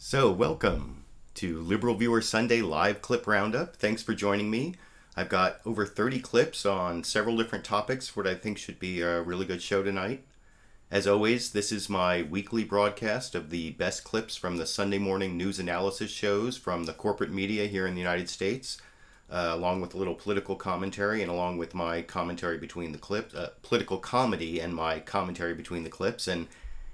So, welcome to LiberalViewer Sunday Live Clip Roundup. Thanks for joining me. I've got over 30 clips on several different topics for what I think should be a really good show tonight. As always, this is my weekly broadcast of the best clips from the Sunday morning news analysis shows from the corporate media here in the United States, along with a little political commentary and along with my commentary between the clips, political comedy and my commentary between the clips. And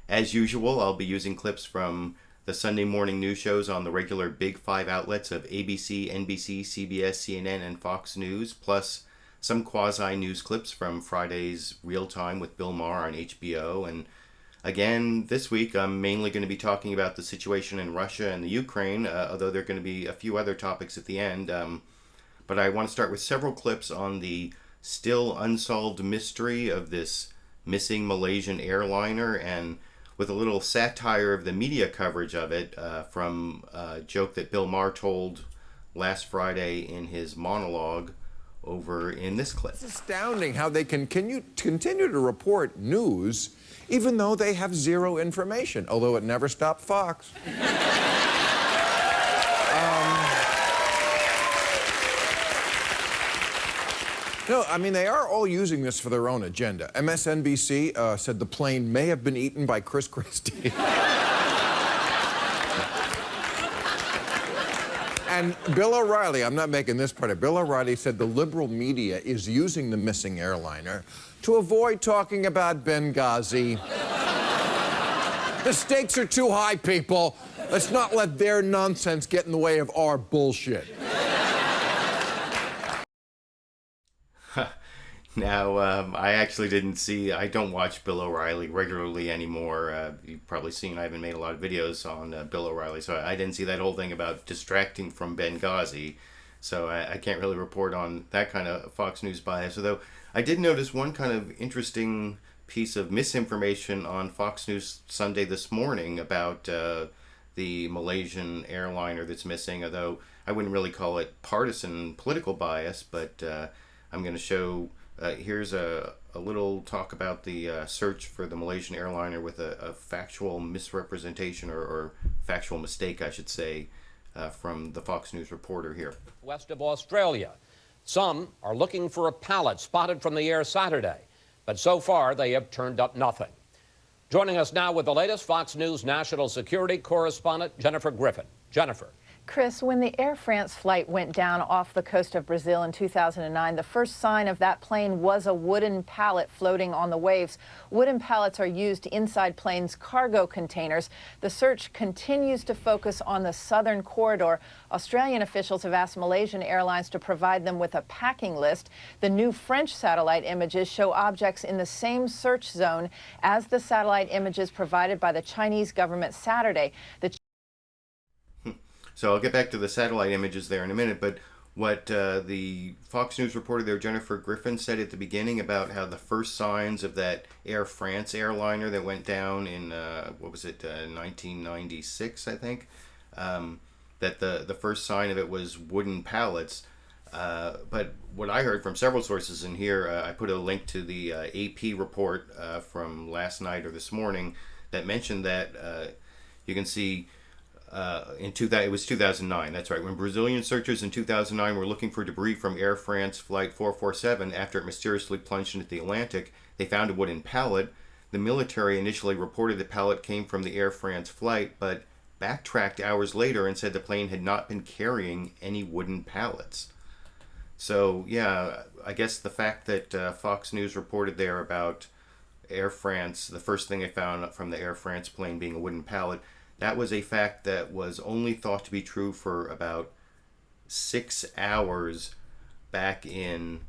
as usual, I'll be using clips from the Sunday morning news shows on the regular Big Five outlets of ABC, NBC, CBS, CNN, and Fox News, plus some quasi-news clips from Friday's Real Time with Bill Maher on HBO. And again, this week, I'm mainly going to be talking about the situation in Russia and the Ukraine, although there are going to be a few other topics at the end. But I want to start with several clips on the still unsolved mystery of this missing Malaysian airliner, and with a little satire of the media coverage of it from a joke that Bill Maher told last Friday in his monologue over in this clip. It's astounding how they can continue to report news even though they have zero information, although it never stopped Fox. No, I mean, they are all using this for their own agenda. MSNBC said the plane may have been eaten by Chris Christie. And Bill O'Reilly, I'm not making this part up, Bill O'Reilly said the liberal media is using the missing airliner to avoid talking about Benghazi. The stakes are too high, people. Let's not let their nonsense get in the way of our bullshit. Now, I actually I don't watch Bill O'Reilly regularly anymore. You've probably seen I haven't made a lot of videos on Bill O'Reilly, so I didn't see that whole thing about distracting from Benghazi. So I can't really report on that kind of Fox News bias. Although I did notice one kind of interesting piece of misinformation on Fox News Sunday this morning about the Malaysian airliner that's missing, although I wouldn't really call it partisan political bias, but I'm going to show... here's a little talk about the search for the Malaysian airliner with a factual misrepresentation or factual mistake, I should say, from the Fox News reporter here. West of Australia. Some are looking for a pallet spotted from the air Saturday, but so far they have turned up nothing. Joining us now with the latest, Fox News national security correspondent Jennifer Griffin. Jennifer. Chris, when the Air France flight went down off the coast of Brazil in 2009, the first sign of that plane was a wooden pallet floating on the waves. Wooden pallets are used inside planes' cargo containers. The search continues to focus on the southern corridor. Australian officials have asked Malaysian Airlines to provide them with a packing list. The new French satellite images show objects in the same search zone as the satellite images provided by the Chinese government Saturday. So I'll get back to the satellite images there in a minute, but what the Fox News reporter there, Jennifer Griffin, said at the beginning about how the first signs of that Air France airliner that went down in, 1996, I think, that the first sign of it was wooden pallets. But what I heard from several sources in here, I put a link to the AP report from last night or this morning that mentioned that you can see it was 2009, that's right, when Brazilian searchers in 2009 were looking for debris from Air France Flight 447 after it mysteriously plunged into the Atlantic. They found a wooden pallet. The military initially reported the pallet came from the Air France flight, but backtracked hours later and said the plane had not been carrying any wooden pallets. So, yeah, I guess the fact that Fox News reported there about Air France, the first thing I found from the Air France plane being a wooden pallet, that was a fact that was only thought to be true for about 6 hours back in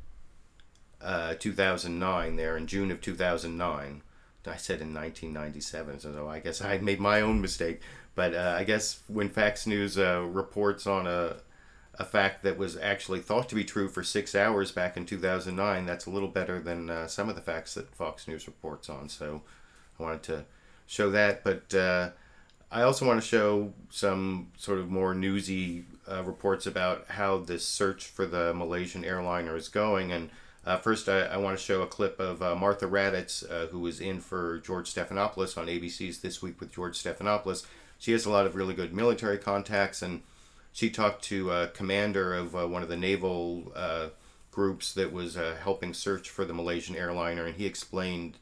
2009, there in June of 2009. I said in 1997, so I guess I made my own mistake. But I guess when Fox News reports on a fact that was actually thought to be true for 6 hours back in 2009, that's a little better than some of the facts that Fox News reports on. So I wanted to show that, but I also want to show some sort of more newsy reports about how this search for the Malaysian airliner is going. And first, I want to show a clip of Martha Raddatz, who was in for George Stephanopoulos on ABC's This Week with George Stephanopoulos. she has a lot of really good military contacts, and she talked to a commander of one of the naval groups that was helping search for the Malaysian airliner, and he explained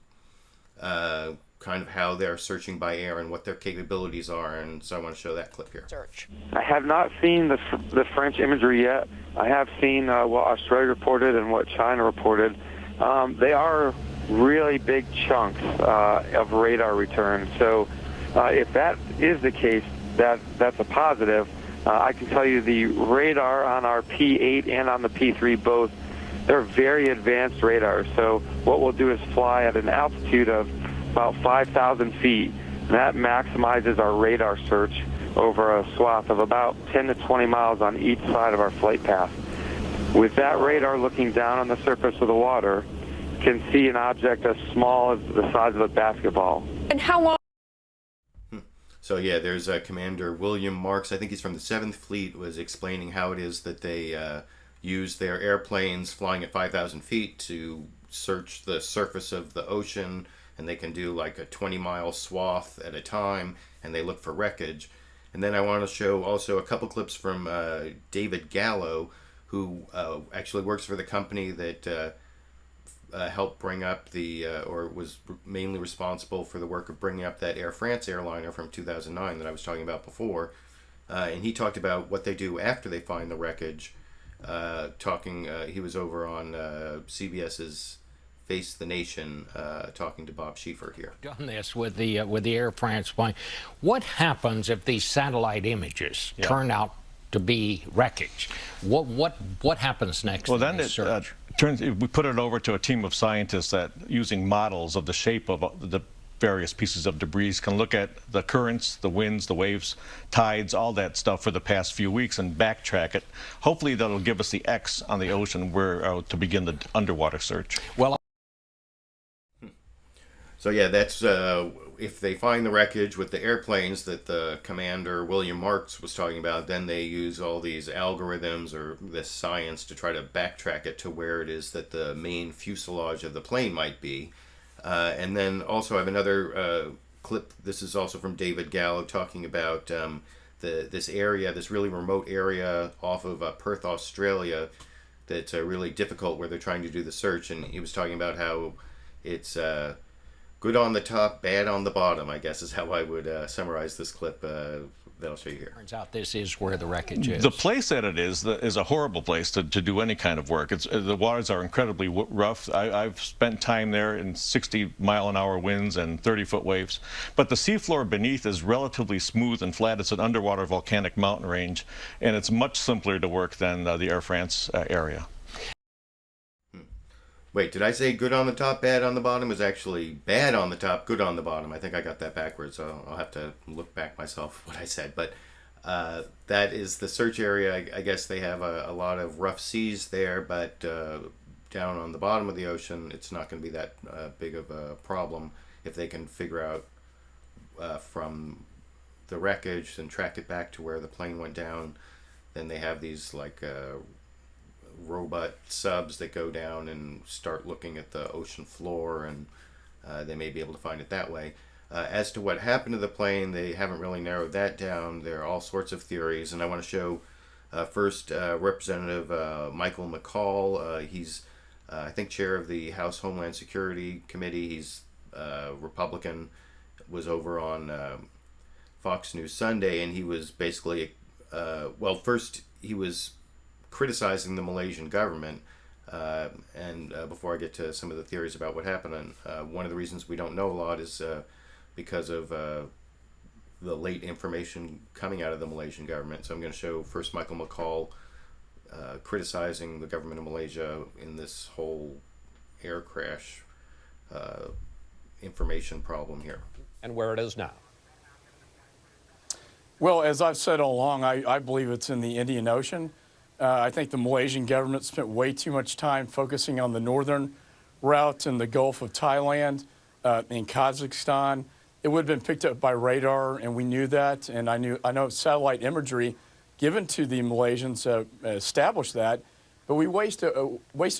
kind of how they're searching by air and what their capabilities are, and so I want to show that clip here. Search. I have not seen the French imagery yet. I have seen what Australia reported and what China reported. They are really big chunks of radar return. So if that is the case, that's a positive. I can tell you the radar on our P8 and on the P3 both, they're very advanced radars. So what we'll do is fly at an altitude of about 5,000 feet. And that maximizes our radar search over a swath of about 10 to 20 miles on each side of our flight path. With that radar looking down on the surface of the water, can see an object as small as the size of a basketball. And how long? So yeah, there's Commander William Marks, I think he's from the 7th Fleet, was explaining how it is that they use their airplanes flying at 5,000 feet to search the surface of the ocean, and they can do like a 20-mile swath at a time, and they look for wreckage. And then I want to show also a couple clips from David Gallo, who actually works for the company that helped bring up or was mainly responsible for the work of bringing up that Air France airliner from 2009 that I was talking about before. And he talked about what they do after they find the wreckage. He was over on CBS's Face the Nation, talking to Bob Schieffer here. Done this with the Air France plane. What happens if these satellite images turn out to be wreckage? What happens next? Well, then we put it over to a team of scientists that, using models of the shape of the various pieces of debris, can look at the currents, the winds, the waves, tides, all that stuff for the past few weeks and backtrack it. Hopefully that'll give us the X on the ocean where to begin the underwater search. Well. So yeah, that's if they find the wreckage with the airplanes that the Commander William Marks was talking about, then they use all these algorithms or this science to try to backtrack it to where it is that the main fuselage of the plane might be. And then also I have another clip. This is also from David Gallo talking about this area, this really remote area off of Perth, Australia, that's really difficult where they're trying to do the search. And he was talking about how it's good on the top, bad on the bottom, I guess is how I would summarize this clip that I'll show you here. Turns out this is where the wreckage is. The place that it is a horrible place to do any kind of work. The waters are incredibly rough. I've spent time there in 60-mile-an-hour winds and 30-foot waves. But the seafloor beneath is relatively smooth and flat. It's an underwater volcanic mountain range, and it's much simpler to work than the Air France area. Wait, did I say good on the top, bad on the bottom? It was actually bad on the top, good on the bottom. I think I got that backwards, so I'll have to look back myself what I said. But that is the search area. I guess they have a lot of rough seas there, but down on the bottom of the ocean, it's not going to be that big of a problem if they can figure out from the wreckage and track it back to where the plane went down. Then they have these like robot subs that go down and start looking at the ocean floor, and they may be able to find it that way. As to what happened to the plane, they haven't really narrowed that down. There are all sorts of theories, and I want to show first Representative Michael McCaul. He's I think chair of the House Homeland Security Committee. He's Republican, was over on Fox News Sunday, and he was basically first he was criticizing the Malaysian government, and before I get to some of the theories about what happened, one of the reasons we don't know a lot is because of the late information coming out of the Malaysian government. So I'm going to show first Michael McCaul criticizing the government of Malaysia in this whole air crash information problem here. And where it is now. Well, as I've said all along, I believe it's in the Indian Ocean. I think the Malaysian government spent way too much time focusing on the northern route in the Gulf of Thailand, in Kazakhstan. It would have been picked up by radar, and we knew that. And I know satellite imagery given to the Malaysians established that, but we wasted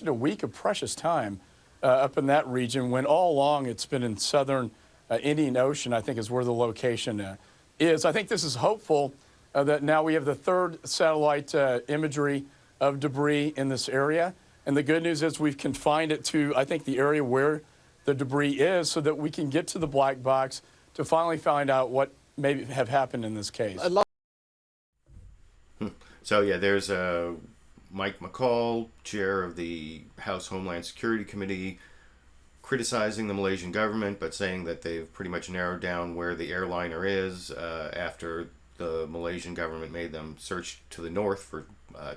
a week of precious time up in that region when all along it's been in southern Indian Ocean. I think is where the location is I think this is hopeful that now we have the third satellite imagery of debris in this area. And the good news is we've confined it to, I think, the area where the debris is so that we can get to the black box to finally find out what may have happened in this case. So, yeah, there's Mike McCaul, chair of the House Homeland Security Committee, criticizing the Malaysian government, but saying that they've pretty much narrowed down where the airliner is after the Malaysian government made them search to the north for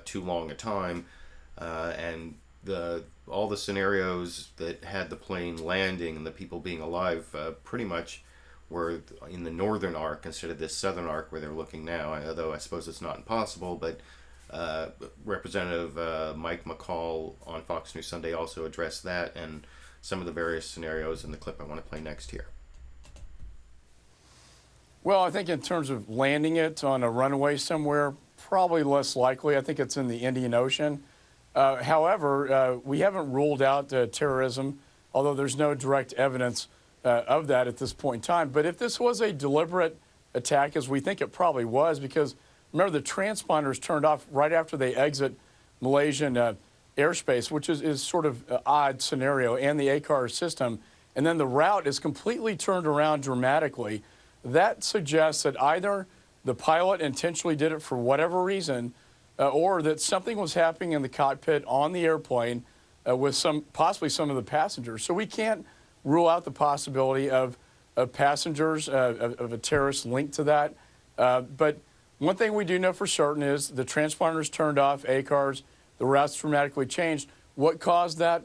too long a time. And all the scenarios that had the plane landing and the people being alive pretty much were in the northern arc instead of this southern arc where they're looking now, although I suppose it's not impossible. But Representative Mike McCaul on Fox News Sunday also addressed that and some of the various scenarios in the clip I want to play next here. Well, I think in terms of landing it on a runway somewhere, probably less likely. I think it's in the Indian Ocean. However, we haven't ruled out terrorism, although there's no direct evidence of that at this point in time. But if this was a deliberate attack, as we think it probably was, because remember the transponders turned off right after they exit Malaysian airspace, which is sort of an odd scenario, and the ACAR system, and then the route is completely turned around dramatically. That suggests that either the pilot intentionally did it for whatever reason, or that something was happening in the cockpit on the airplane with possibly some of the passengers. So we can't rule out the possibility of passengers, of a terrorist linked to that. But one thing we do know for certain is the transponders turned off, ACARs, the routes dramatically changed. What caused that?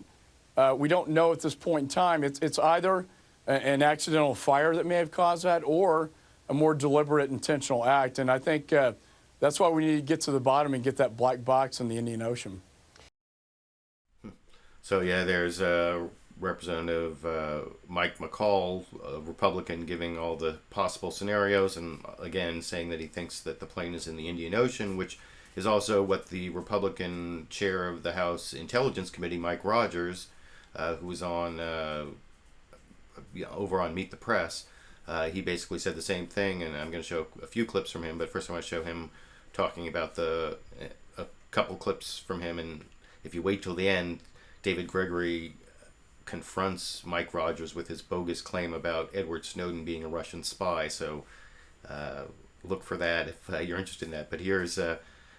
We don't know at this point in time. It's either an accidental fire that may have caused that or a more deliberate, intentional act. And I think that's why we need to get to the bottom and get that black box in the Indian Ocean. So, yeah, there's Representative Mike McCaul, a Republican, giving all the possible scenarios and, again, saying that he thinks that the plane is in the Indian Ocean, which is also what the Republican chair of the House Intelligence Committee, Mike Rogers, who was on over on Meet the Press, he basically said the same thing, and I'm going to show a few clips from him, but first I want to show him talking about a couple clips from him, and if you wait till the end, David Gregory confronts Mike Rogers with his bogus claim about Edward Snowden being a Russian spy, so look for that if you're interested in that. But here's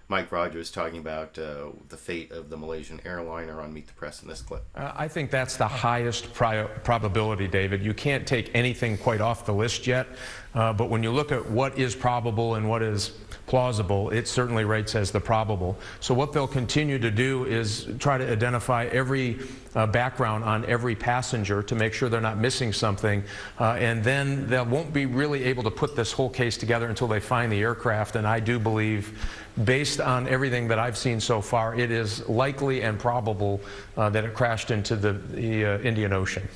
Mike Rogers talking about the fate of the Malaysian airliner on Meet the Press in this clip. I think that's the highest probability, David. You can't take anything quite off the list yet, but when you look at what is probable and what is plausible, it certainly rates as the probable. So what they'll continue to do is try to identify every background on every passenger to make sure they're not missing something, and then they won't be really able to put this whole case together until they find the aircraft. And I do believe, based on everything that I've seen so far, it is likely and probable that it crashed into the Indian Ocean.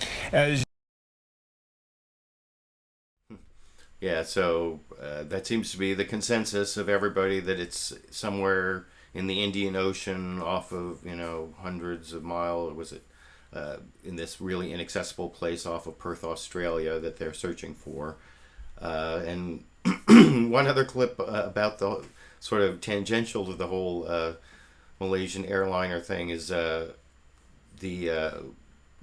Yeah, so that seems to be the consensus of everybody, that it's somewhere in the Indian Ocean off of, hundreds of miles, in this really inaccessible place off of Perth, Australia, that they're searching for. And one other clip about the sort of tangential to the whole Malaysian airliner thing is the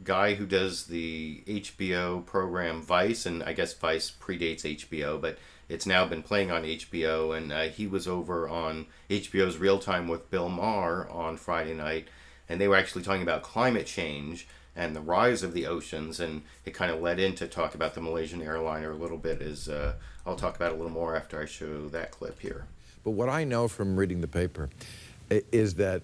guy who does the HBO program Vice, and I guess Vice predates HBO, but it's now been playing on HBO, and he was over on HBO's Real Time with Bill Maher on Friday night, and they were actually talking about climate change and the rise of the oceans, and it kind of led into talk about the Malaysian airliner a little bit. I'll talk about it a little more after I show that clip here. But what I know from reading the paper is that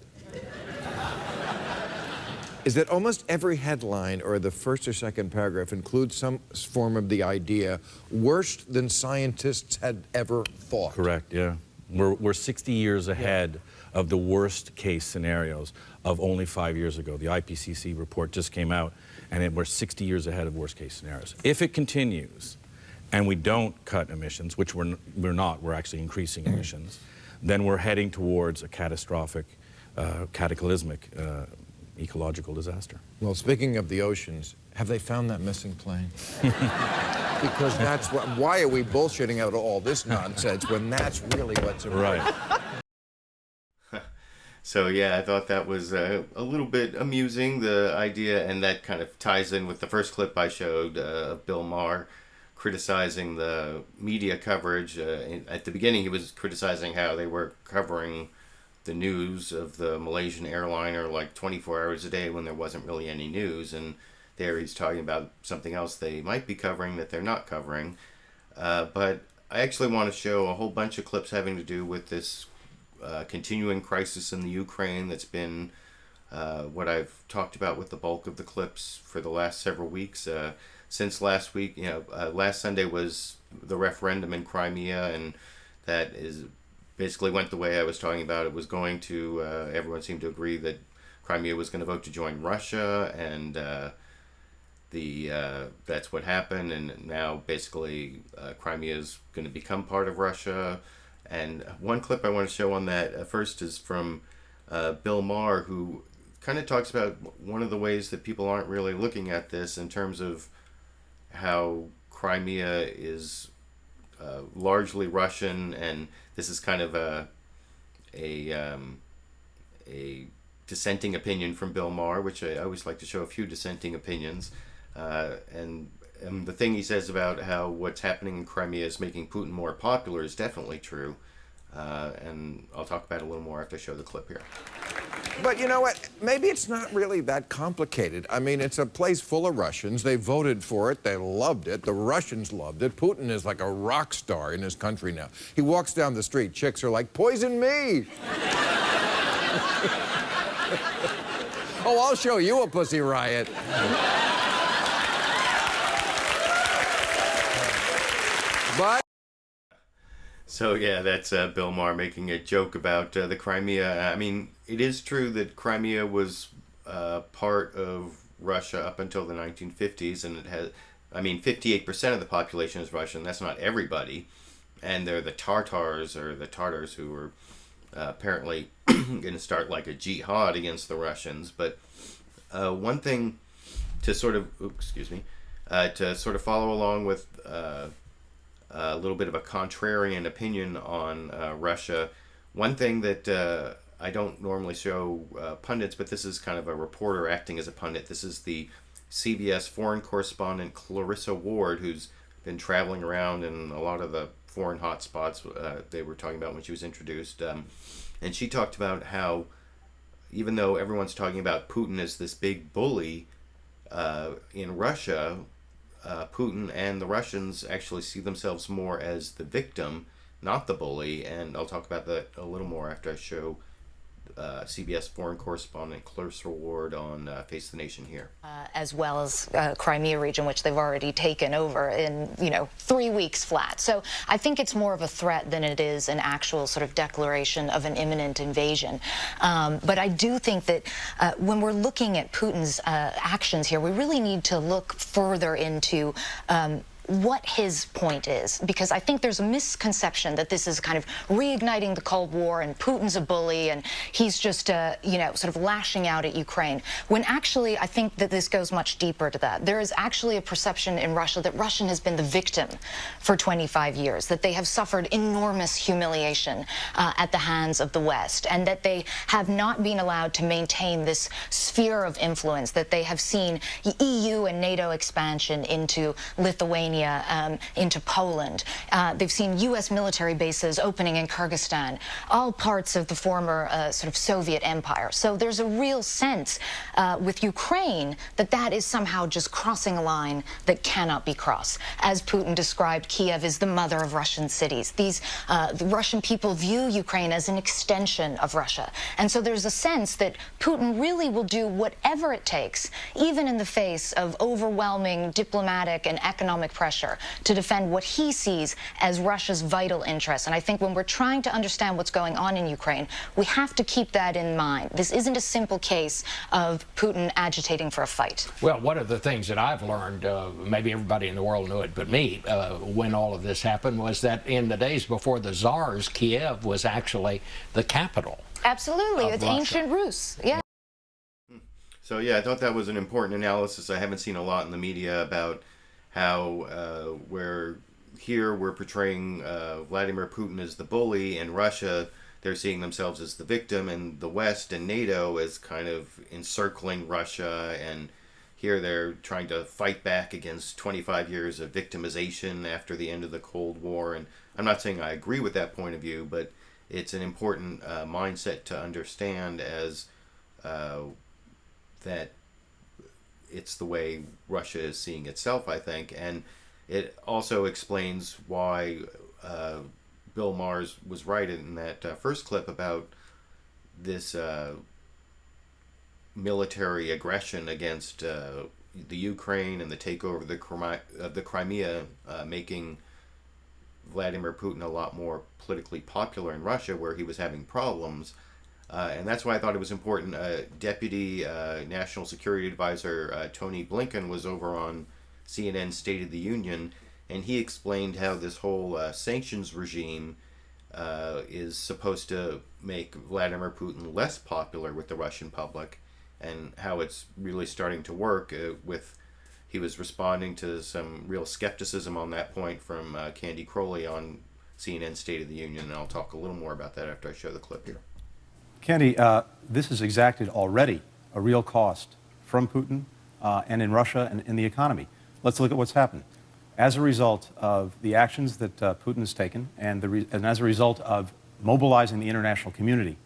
almost every headline or the first or second paragraph includes some form of the idea worse than scientists had ever thought. Correct, yeah. We're 60 years ahead of the worst case scenarios of only 5 years ago. The IPCC report just came out, and we're 60 years ahead of worst case scenarios. If it continues and we don't cut emissions, which we're not, we're actually increasing emissions, then we're heading towards a catastrophic, cataclysmic ecological disaster. Well, speaking of the oceans, have they found that missing plane? Because that's why are we bullshitting out all this nonsense when that's really what's important? Right. So yeah, I thought that was a little bit amusing, the idea, and that kind of ties in with the first clip I showed of Bill Maher criticizing the media coverage. At the beginning, he was criticizing how they were covering the news of the Malaysian Airliner like 24 hours a day when there wasn't really any news, and there he's talking about something else they might be covering that they're not covering. But I actually want to show a whole bunch of clips having to do with this continuing crisis in the Ukraine that's been what I've talked about with the bulk of the clips for the last several weeks. Since last week, last Sunday was the referendum in Crimea, and that is basically went the way I was talking about. It was going to, everyone seemed to agree that Crimea was going to vote to join Russia, and that's what happened, and now basically Crimea is going to become part of Russia. And one clip I want to show on that first is from Bill Maher, who kind of talks about one of the ways that people aren't really looking at this in terms of how Crimea is largely Russian, and this is kind of a dissenting opinion from Bill Maher, which I always like to show a few dissenting opinions. And the thing he says about how what's happening in Crimea is making Putin more popular is definitely true. And I'll talk about it a little more after I show the clip here. But you know what? Maybe it's not really that complicated. I mean, it's a place full of Russians. They voted for it. They loved it. The Russians loved it. Putin is like a rock star in his country now. He walks down the street. Chicks are like, poison me. Oh, I'll show you a pussy riot. But so yeah, that's Bill Maher making a joke about the Crimea. I mean, it is true that Crimea was part of Russia up until the 1950s, and it has, I mean, 58% of the population is Russian. That's not everybody, and they're the Tartars who were apparently going to start like a jihad against the Russians. But one thing to sort of, follow along with a little bit of a contrarian opinion on Russia. One thing that I don't normally show pundits, but this is kind of a reporter acting as a pundit. This is the CBS foreign correspondent Clarissa Ward, who's been traveling around in a lot of the foreign hotspots they were talking about when she was introduced. And she talked about how even though everyone's talking about Putin as this big bully, in Russia, Putin and the Russians actually see themselves more as the victim, not the bully. And I'll talk about that a little more after I show CBS foreign correspondent Clarissa Ward on Face the Nation here. As well as Crimea region, which they've already taken over in, 3 weeks flat. So I think it's more of a threat than it is an actual sort of declaration of an imminent invasion. But I do think that when we're looking at Putin's actions here, we really need to look further into what his point is, because I think there's a misconception that this is kind of reigniting the Cold War and Putin's a bully and he's just, sort of lashing out at Ukraine, when actually I think that this goes much deeper to that. There is actually a perception in Russia that Russia has been the victim for 25 years, that they have suffered enormous humiliation at the hands of the West, and that they have not been allowed to maintain this sphere of influence, that they have seen EU and NATO expansion into Lithuania, into Poland. They've seen U.S. military bases opening in Kyrgyzstan, all parts of the former sort of Soviet empire. So there's a real sense with Ukraine that that is somehow just crossing a line that cannot be crossed. As Putin described, Kiev is the mother of Russian cities. The Russian people view Ukraine as an extension of Russia. And so there's a sense that Putin really will do whatever it takes, even in the face of overwhelming diplomatic and economic pressure, to defend what he sees as Russia's vital interests. And I think when we're trying to understand what's going on in Ukraine, we have to keep that in mind. This isn't a simple case of Putin agitating for a fight. Well, one of the things that I've learned, maybe everybody in the world knew it but me, when all of this happened, was that in the days before the Tsars, Kiev was actually the capital. Absolutely. It's Russia. ancient Rus. Yeah. So yeah, I thought that was an important analysis. I haven't seen a lot in the media about how we're portraying Vladimir Putin as the bully, and Russia, they're seeing themselves as the victim, and the West and NATO as kind of encircling Russia, and here they're trying to fight back against 25 years of victimization after the end of the Cold War. And I'm not saying I agree with that point of view, but it's an important mindset to understand as that it's the way Russia is seeing itself, I think. And it also explains why Bill Maher was right in that first clip about this military aggression against the Ukraine and the takeover of the Crimea, making Vladimir Putin a lot more politically popular in Russia, where he was having problems. And that's why I thought it was important. Deputy National Security Advisor Tony Blibken was over on CNN's State of the Union, and he explained how this whole sanctions regime is supposed to make Vladimir Putin less popular with the Russian public, and how it's really starting to work. He was responding to some real skepticism on that point from Crowley on CNN's State of the Union, and I'll talk a little more about that after I show the clip here. Candy, this has exacted already a real cost from Putin and in Russia and in the economy. Let's look at what's happened. As a result of the actions that Putin has taken, and as a result of mobilizing the international community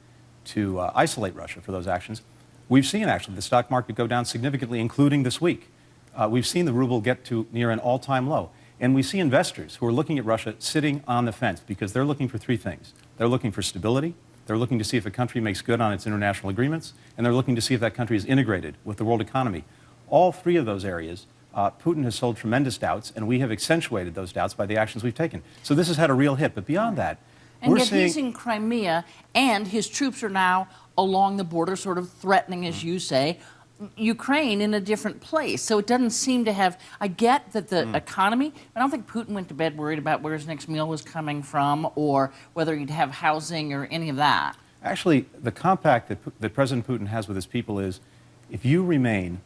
to isolate Russia for those actions, we've seen actually the stock market go down significantly, including this week. We've seen the ruble get to near an all-time low. And we see investors who are looking at Russia sitting on the fence because they're looking for three things. They're looking for stability, they're looking to see if a country makes good on its international agreements, and they're looking to see if that country is integrated with the world economy. All three of those areas, Putin has sold tremendous doubts, and we have accentuated those doubts by the actions we've taken. So this has had a real hit. But beyond that, and yet he's in Crimea, and his troops are now along the border, sort of threatening, as you say, Ukraine in a different place. So it doesn't seem to have, I get that the economy, I don't think Putin went to bed worried about where his next meal was coming from or whether he'd have housing or any of that. Actually, the compact that President Putin has with his people is, if you remain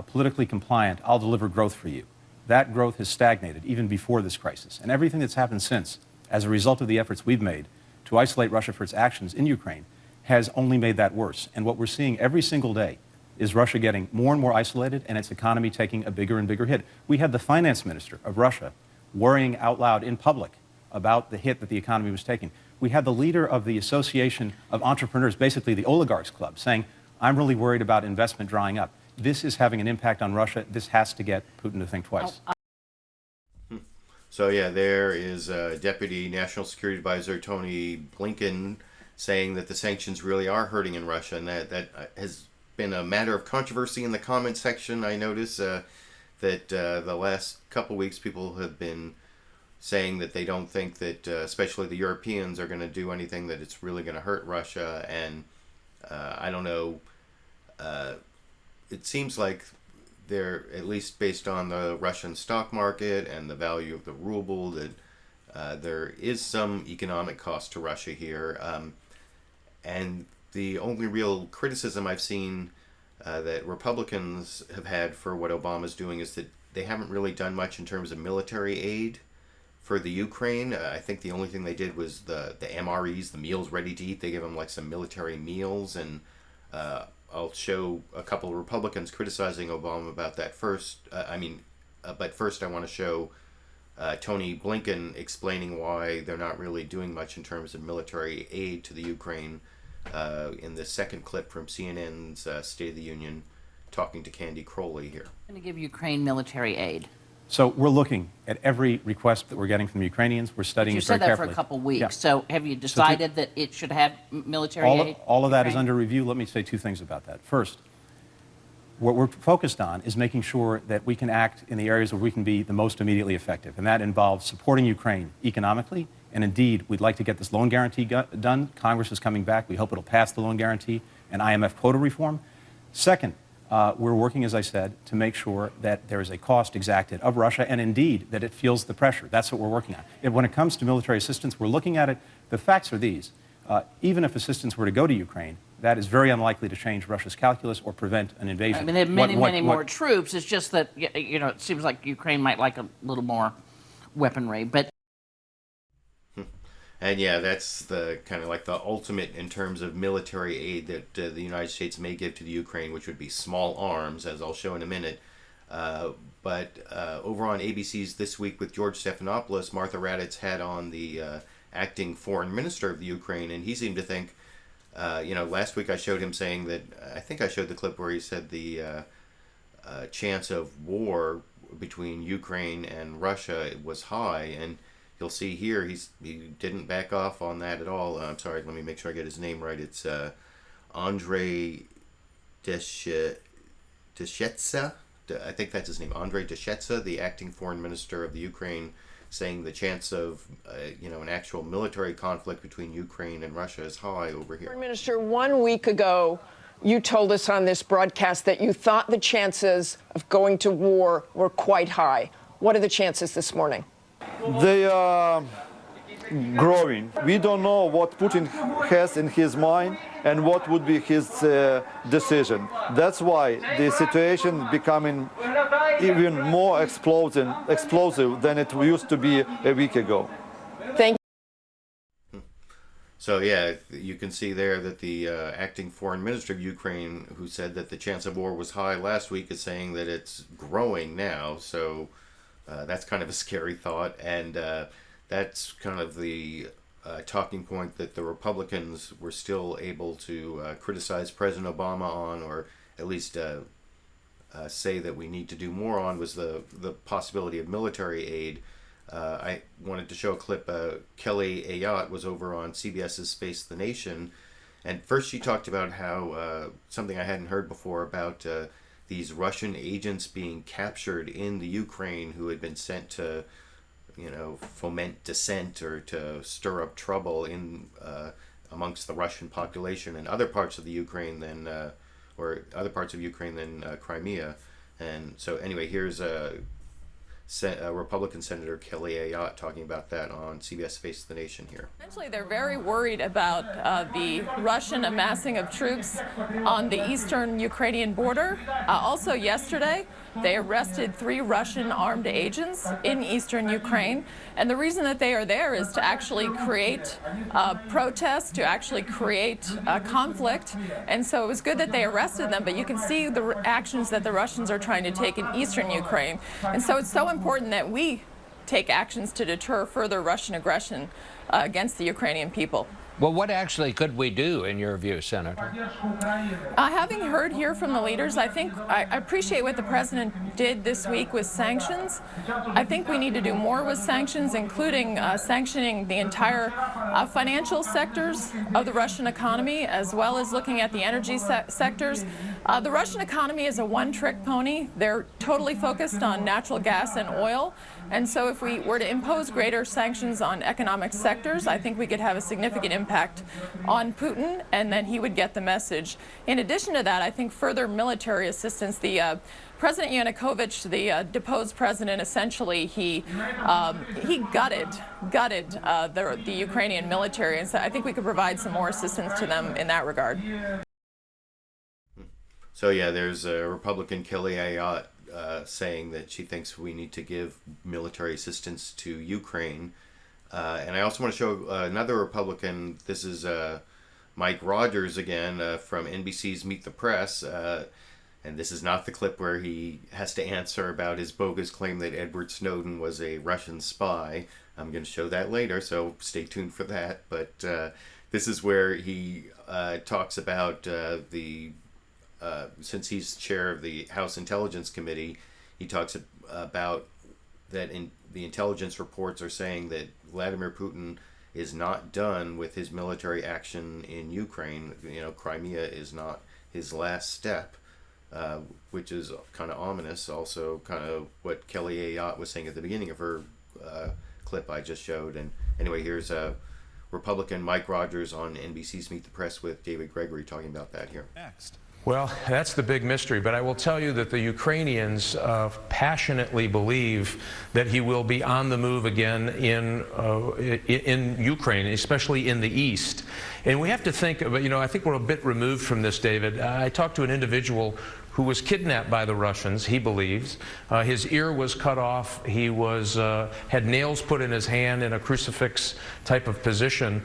politically compliant, I'll deliver growth for you. That growth has stagnated even before this crisis. And everything that's happened since, as a result of the efforts we've made to isolate Russia for its actions in Ukraine, has only made that worse. And what we're seeing every single day is Russia getting more and more isolated and its economy taking a bigger and bigger hit. We had the finance minister of Russia worrying out loud in public about the hit that the economy was taking. We had the leader of the Association of Entrepreneurs, basically the oligarchs club, saying, I'm really worried about investment drying up. This is having an impact on Russia. This has to get Putin to think twice. So yeah, there is Deputy National Security Advisor Tony Blibken saying that the sanctions really are hurting in Russia, and that has been a matter of controversy in the comment section. I notice that the last couple weeks people have been saying that they don't think that, especially the Europeans, are going to do anything that it's really going to hurt Russia. And I don't know. It seems like they're, at least based on the Russian stock market and the value of the ruble, that there is some economic cost to Russia here. And the only real criticism I've seen that Republicans have had for what Obama's doing is that they haven't really done much in terms of military aid for the Ukraine. I think the only thing they did was the MREs, the meals ready to eat. They give them like some military meals, and I'll show a couple of Republicans criticizing Obama about that first. But first I want to show Tony Blibken explaining why they're not really doing much in terms of military aid to the Ukraine in the second clip from CNN's State of the Union, talking to Candy Crowley here. I'm going to give Ukraine military aid. So we're looking at every request that we're getting from the Ukrainians. We're studying it very carefully. You said that for a couple weeks. Yeah. So have you decided that it should have military aid? All of that is under review. Let me say two things about that. First, what we're focused on is making sure that we can act in the areas where we can be the most immediately effective. And that involves supporting Ukraine economically. And indeed, we'd like to get this loan guarantee done. Congress is coming back. We hope it'll pass the loan guarantee and IMF quota reform. Second, we're working, as I said, to make sure that there is a cost exacted of Russia, and indeed that it feels the pressure. That's what we're working on. And when it comes to military assistance, we're looking at it. The facts are these. Even if assistance were to go to Ukraine, that is very unlikely to change Russia's calculus or prevent an invasion. I mean, they have many more troops. It's just that, you know, it seems like Ukraine might like a little more weaponry. But and yeah, that's the kind of like the ultimate in terms of military aid that the United States may give to the Ukraine, which would be small arms, as I'll show in a minute. But over on ABC's This Week with George Stephanopoulos, Martha Raddatz had on the acting foreign minister of the Ukraine, and he seemed to think, you know, last week I showed him saying that, I think I showed the clip where he said the chance of war between Ukraine and Russia was high, and you'll see here he didn't back off on that at all. I'm sorry, let me make sure I get his name right. It's Andrii Deshchytsia. I think that's his name, Andrii Deshchytsia, the acting foreign minister of the Ukraine, saying the chance of you know, an actual military conflict between Ukraine and Russia is high over here. Foreign Minister, 1 week ago, you told us on this broadcast that you thought the chances of going to war were quite high. What are the chances this morning? They are growing. We don't know what Putin has in his mind and what would be his decision. That's why the situation becoming even more explosive than it used to be a week ago. Thank you. So yeah, you can see there that the acting foreign minister of Ukraine, who said that the chance of war was high last week, is saying that it's growing now. So that's kind of a scary thought, and that's kind of the talking point that the Republicans were still able to criticize President Obama on, or at least say that we need to do more on, was the possibility of military aid. I wanted to show a clip. Kelly Ayotee was over on CBS's Face the Nation, and first she talked about how something I hadn't heard before about these Russian agents being captured in the Ukraine who had been sent to, you know, foment dissent or to stir up trouble in amongst the Russian population in other parts of the Ukraine than, or other parts of Ukraine than Crimea. And so anyway, here's Republican Senator Kelly Ayotee talking about that on CBS Face the Nation here. Essentially, they're very worried about the Russian amassing of troops on the eastern Ukrainian border. Also yesterday, they arrested 3 Russian armed agents in eastern Ukraine. And the reason that they are there is to actually create protests, to actually create conflict. And so it was good that they arrested them, but you can see the actions that the Russians are trying to take in eastern Ukraine. And so it's so important that we take actions to deter further Russian aggression against the Ukrainian people. Well, what actually could we do, in your view, Senator? Having heard here from the leaders, I think I appreciate what the president did this week with sanctions. I think we need to do more with sanctions, including sanctioning the entire financial sectors of the Russian economy, as well as looking at the energy sectors. The Russian economy is a one-trick pony. They're totally focused on natural gas and oil. And so if we were to impose greater sanctions on economic sectors, I think we could have a significant impact on Putin, and then he would get the message. In addition to that, I think further military assistance, the President Yanukovych, the deposed president, essentially he gutted the Ukrainian military, and so I think we could provide some more assistance to them in that regard. So yeah, there's a Republican Kelly Ayotee saying that she thinks we need to give military assistance to Ukraine. And I also want to show another Republican. This is Mike Rogers again from NBC's Meet the Press. And this is not the clip where he has to answer about his bogus claim that Edward Snowden was a Russian spy. I'm going to show that later, so stay tuned for that. But this is where he talks about since he's chair of the House Intelligence Committee, he talks about that the intelligence reports are saying that Vladimir Putin is not done with his military action in Ukraine. You know, Crimea is not his last step, which is kind of ominous. Also, kind of what Kelly Ayotee was saying at the beginning of her clip I just showed. And anyway, here's Republican Mike Rogers on NBC's Meet the Press with David Gregory talking about that here. Next. Well, that's the big mystery, but I will tell you that the Ukrainians passionately believe that he will be on the move again in Ukraine, especially in the east. And we have to think, I think we're a bit removed from this, David. I talked to an individual who was kidnapped by the Russians, he believes. His ear was cut off. He had nails put in his hand in a crucifix type of position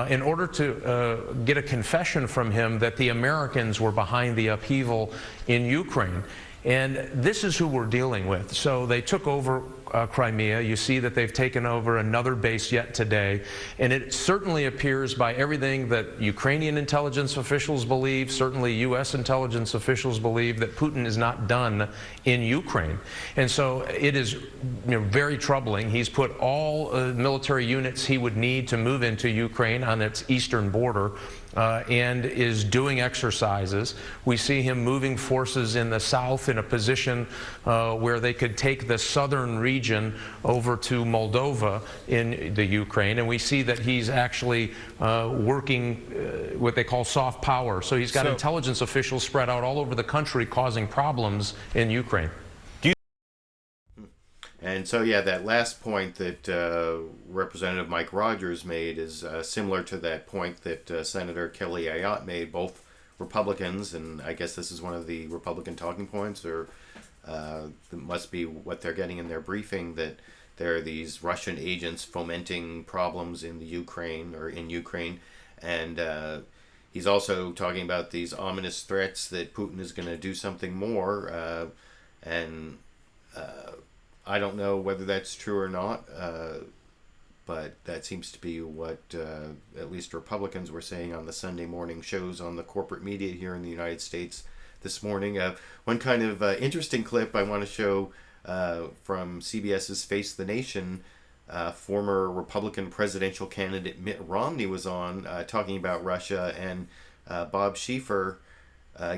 in order to get a confession from him that the Americans were behind the upheaval in Ukraine. And this is who we're dealing with. So they took over Crimea. You see that they've taken over another base yet today. And it certainly appears by everything that Ukrainian intelligence officials believe, certainly U.S. intelligence officials believe, that Putin is not done in Ukraine. And so it is very troubling. He's put all military units he would need to move into Ukraine on its eastern border. And is doing exercises. We see him moving forces in the south in a position where they could take the southern region over to Moldova in the Ukraine. And we see that he's actually working what they call soft power. So he's got intelligence officials spread out all over the country causing problems in Ukraine. And so, yeah, that last point that Representative Mike Rogers made is similar to that point that Senator Kelly Ayotte made, both Republicans, and I guess this is one of the Republican talking points, or it must be what they're getting in their briefing, that there are these Russian agents fomenting problems in the Ukraine, or in Ukraine, and he's also talking about these ominous threats that Putin is going to do something more, I don't know whether that's true or not, but that seems to be what at least Republicans were saying on the Sunday morning shows on the corporate media here in the United States this morning. One kind of interesting clip I want to show from CBS's Face the Nation, former Republican presidential candidate Mitt Romney was on talking about Russia, and Bob Schieffer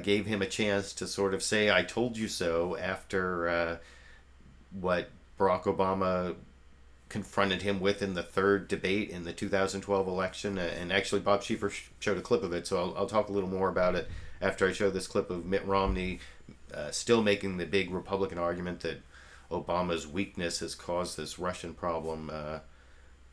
gave him a chance to sort of say, "I told you so," after what Barack Obama confronted him with in the third debate in the 2012 election. And actually Bob Schieffer showed a clip of it, so I'll talk a little more about it after I show this clip of Mitt Romney still making the big Republican argument that Obama's weakness has caused this Russian problem.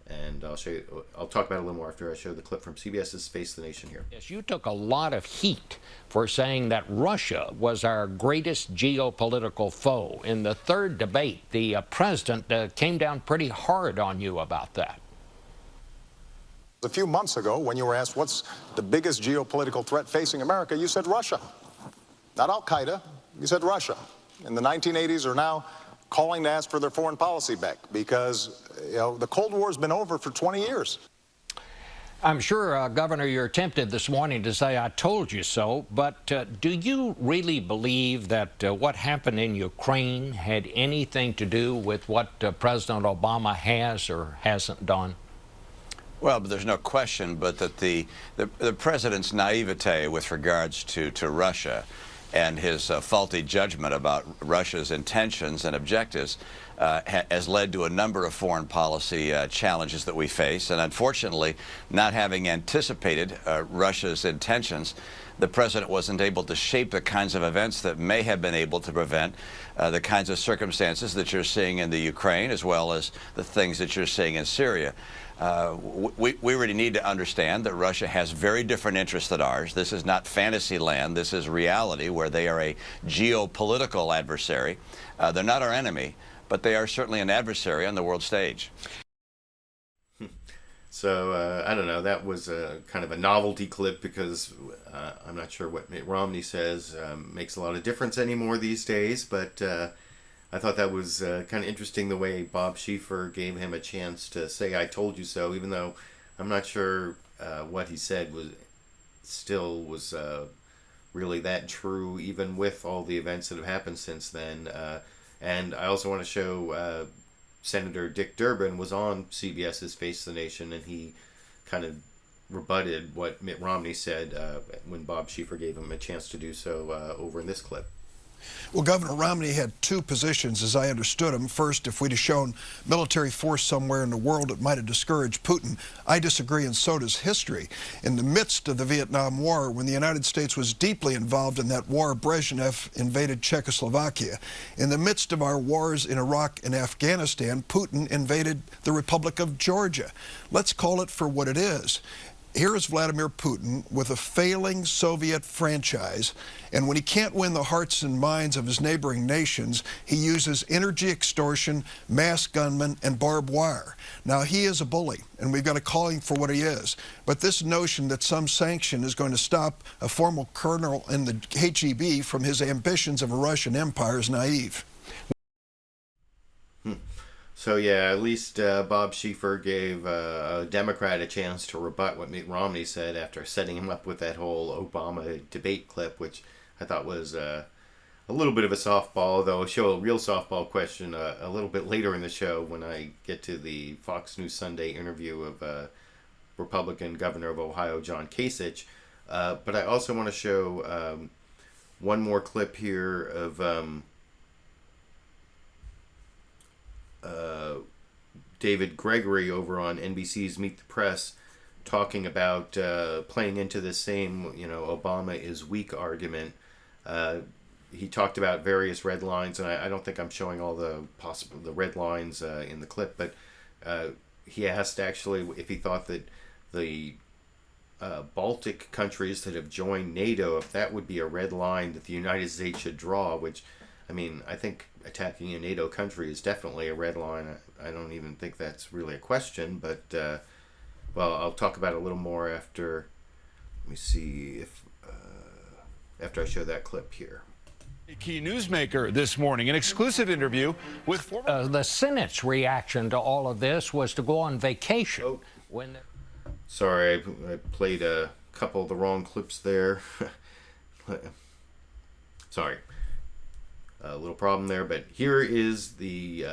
And I'll talk about it a little more after I show the clip from CBS's Face the Nation here. Yes, you took a lot of heat for saying that Russia was our greatest geopolitical foe. In the third debate, the president came down pretty hard on you about that. A few months ago, when you were asked what's the biggest geopolitical threat facing America, you said Russia. Not Al-Qaeda, you said Russia. In the 1980s are now calling to ask for their foreign policy back because, the Cold War has been over for 20 years. I'm sure, Governor, you're tempted this morning to say, "I told you so," but do you really believe that what happened in Ukraine had anything to do with what President Obama has or hasn't done? Well, but there's no question but that the president's naivete with regards to Russia and his faulty judgment about Russia's intentions and objectives has led to a number of foreign policy challenges that we face. And unfortunately, not having anticipated Russia's intentions, the president wasn't able to shape the kinds of events that may have been able to prevent the kinds of circumstances that you're seeing in the Ukraine, as well as the things that you're seeing in Syria. We really need to understand that Russia has very different interests than ours. This is not fantasy land. This is reality, where they are a geopolitical adversary. They're not our enemy, but they are certainly an adversary on the world stage. So, I don't know, that was kind of a novelty clip because I'm not sure what Mitt Romney says makes a lot of difference anymore these days, but I thought that was kind of interesting the way Bob Schieffer gave him a chance to say, "I told you so," even though I'm not sure what he said was really that true, even with all the events that have happened since then. And I also want to show Senator Dick Durbin was on CBS's Face the Nation, and he kind of rebutted what Mitt Romney said when Bob Schieffer gave him a chance to do so over in this clip. Well, Governor Romney had two positions, as I understood him. First, if we'd have shown military force somewhere in the world, it might have discouraged Putin. I disagree, and so does history. In the midst of the Vietnam War, when the United States was deeply involved in that war, Brezhnev invaded Czechoslovakia. In the midst of our wars in Iraq and Afghanistan, Putin invaded the Republic of Georgia. Let's call it for what it is. Here is Vladimir Putin with a failing Soviet franchise, and when he can't win the hearts and minds of his neighboring nations, he uses energy extortion, mass gunmen, and barbed wire. Now, he is a bully, and we've got to call him for what he is. But this notion that some sanction is going to stop a former colonel in the KGB from his ambitions of a Russian empire is naive. So yeah, at least Bob Schieffer gave a Democrat a chance to rebut what Mitt Romney said after setting him up with that whole Obama debate clip, which I thought was a little bit of a softball, though I'll show a real softball question a little bit later in the show when I get to the Fox News Sunday interview of Republican Governor of Ohio, John Kasich. But I also want to show one more clip here of David Gregory over on NBC's Meet the Press talking about playing into this same, Obama is weak argument. He talked about various red lines, and I don't think I'm showing all the red lines in the clip, but he asked actually if he thought that the Baltic countries that have joined NATO, if that would be a red line that the United States should draw, which, I mean, I think attacking a NATO country is definitely a red line. I don't even think that's really a question, but, well, I'll talk about it a little more after, let me see if, after I show that clip here. A key newsmaker this morning, an exclusive interview with former... the Senate's reaction to all of this was to go on vacation. When Sorry, I played a couple of the wrong clips there. Sorry. A little problem there, but here is the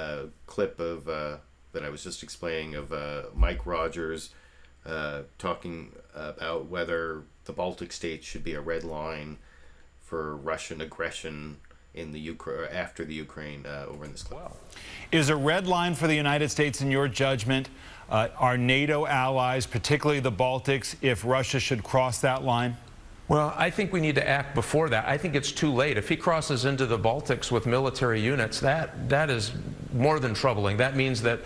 clip of that I was just explaining of Mike Rogers talking about whether the Baltic states should be a red line for Russian aggression in the Ukraine after the Ukraine over in this clip. Is a red line for the United States, in your judgment, our NATO allies, particularly the Baltics, if Russia should cross that line? Well, I think we need to act before that. I think it's too late. If he crosses into the Baltics with military units, that is more than troubling. That means that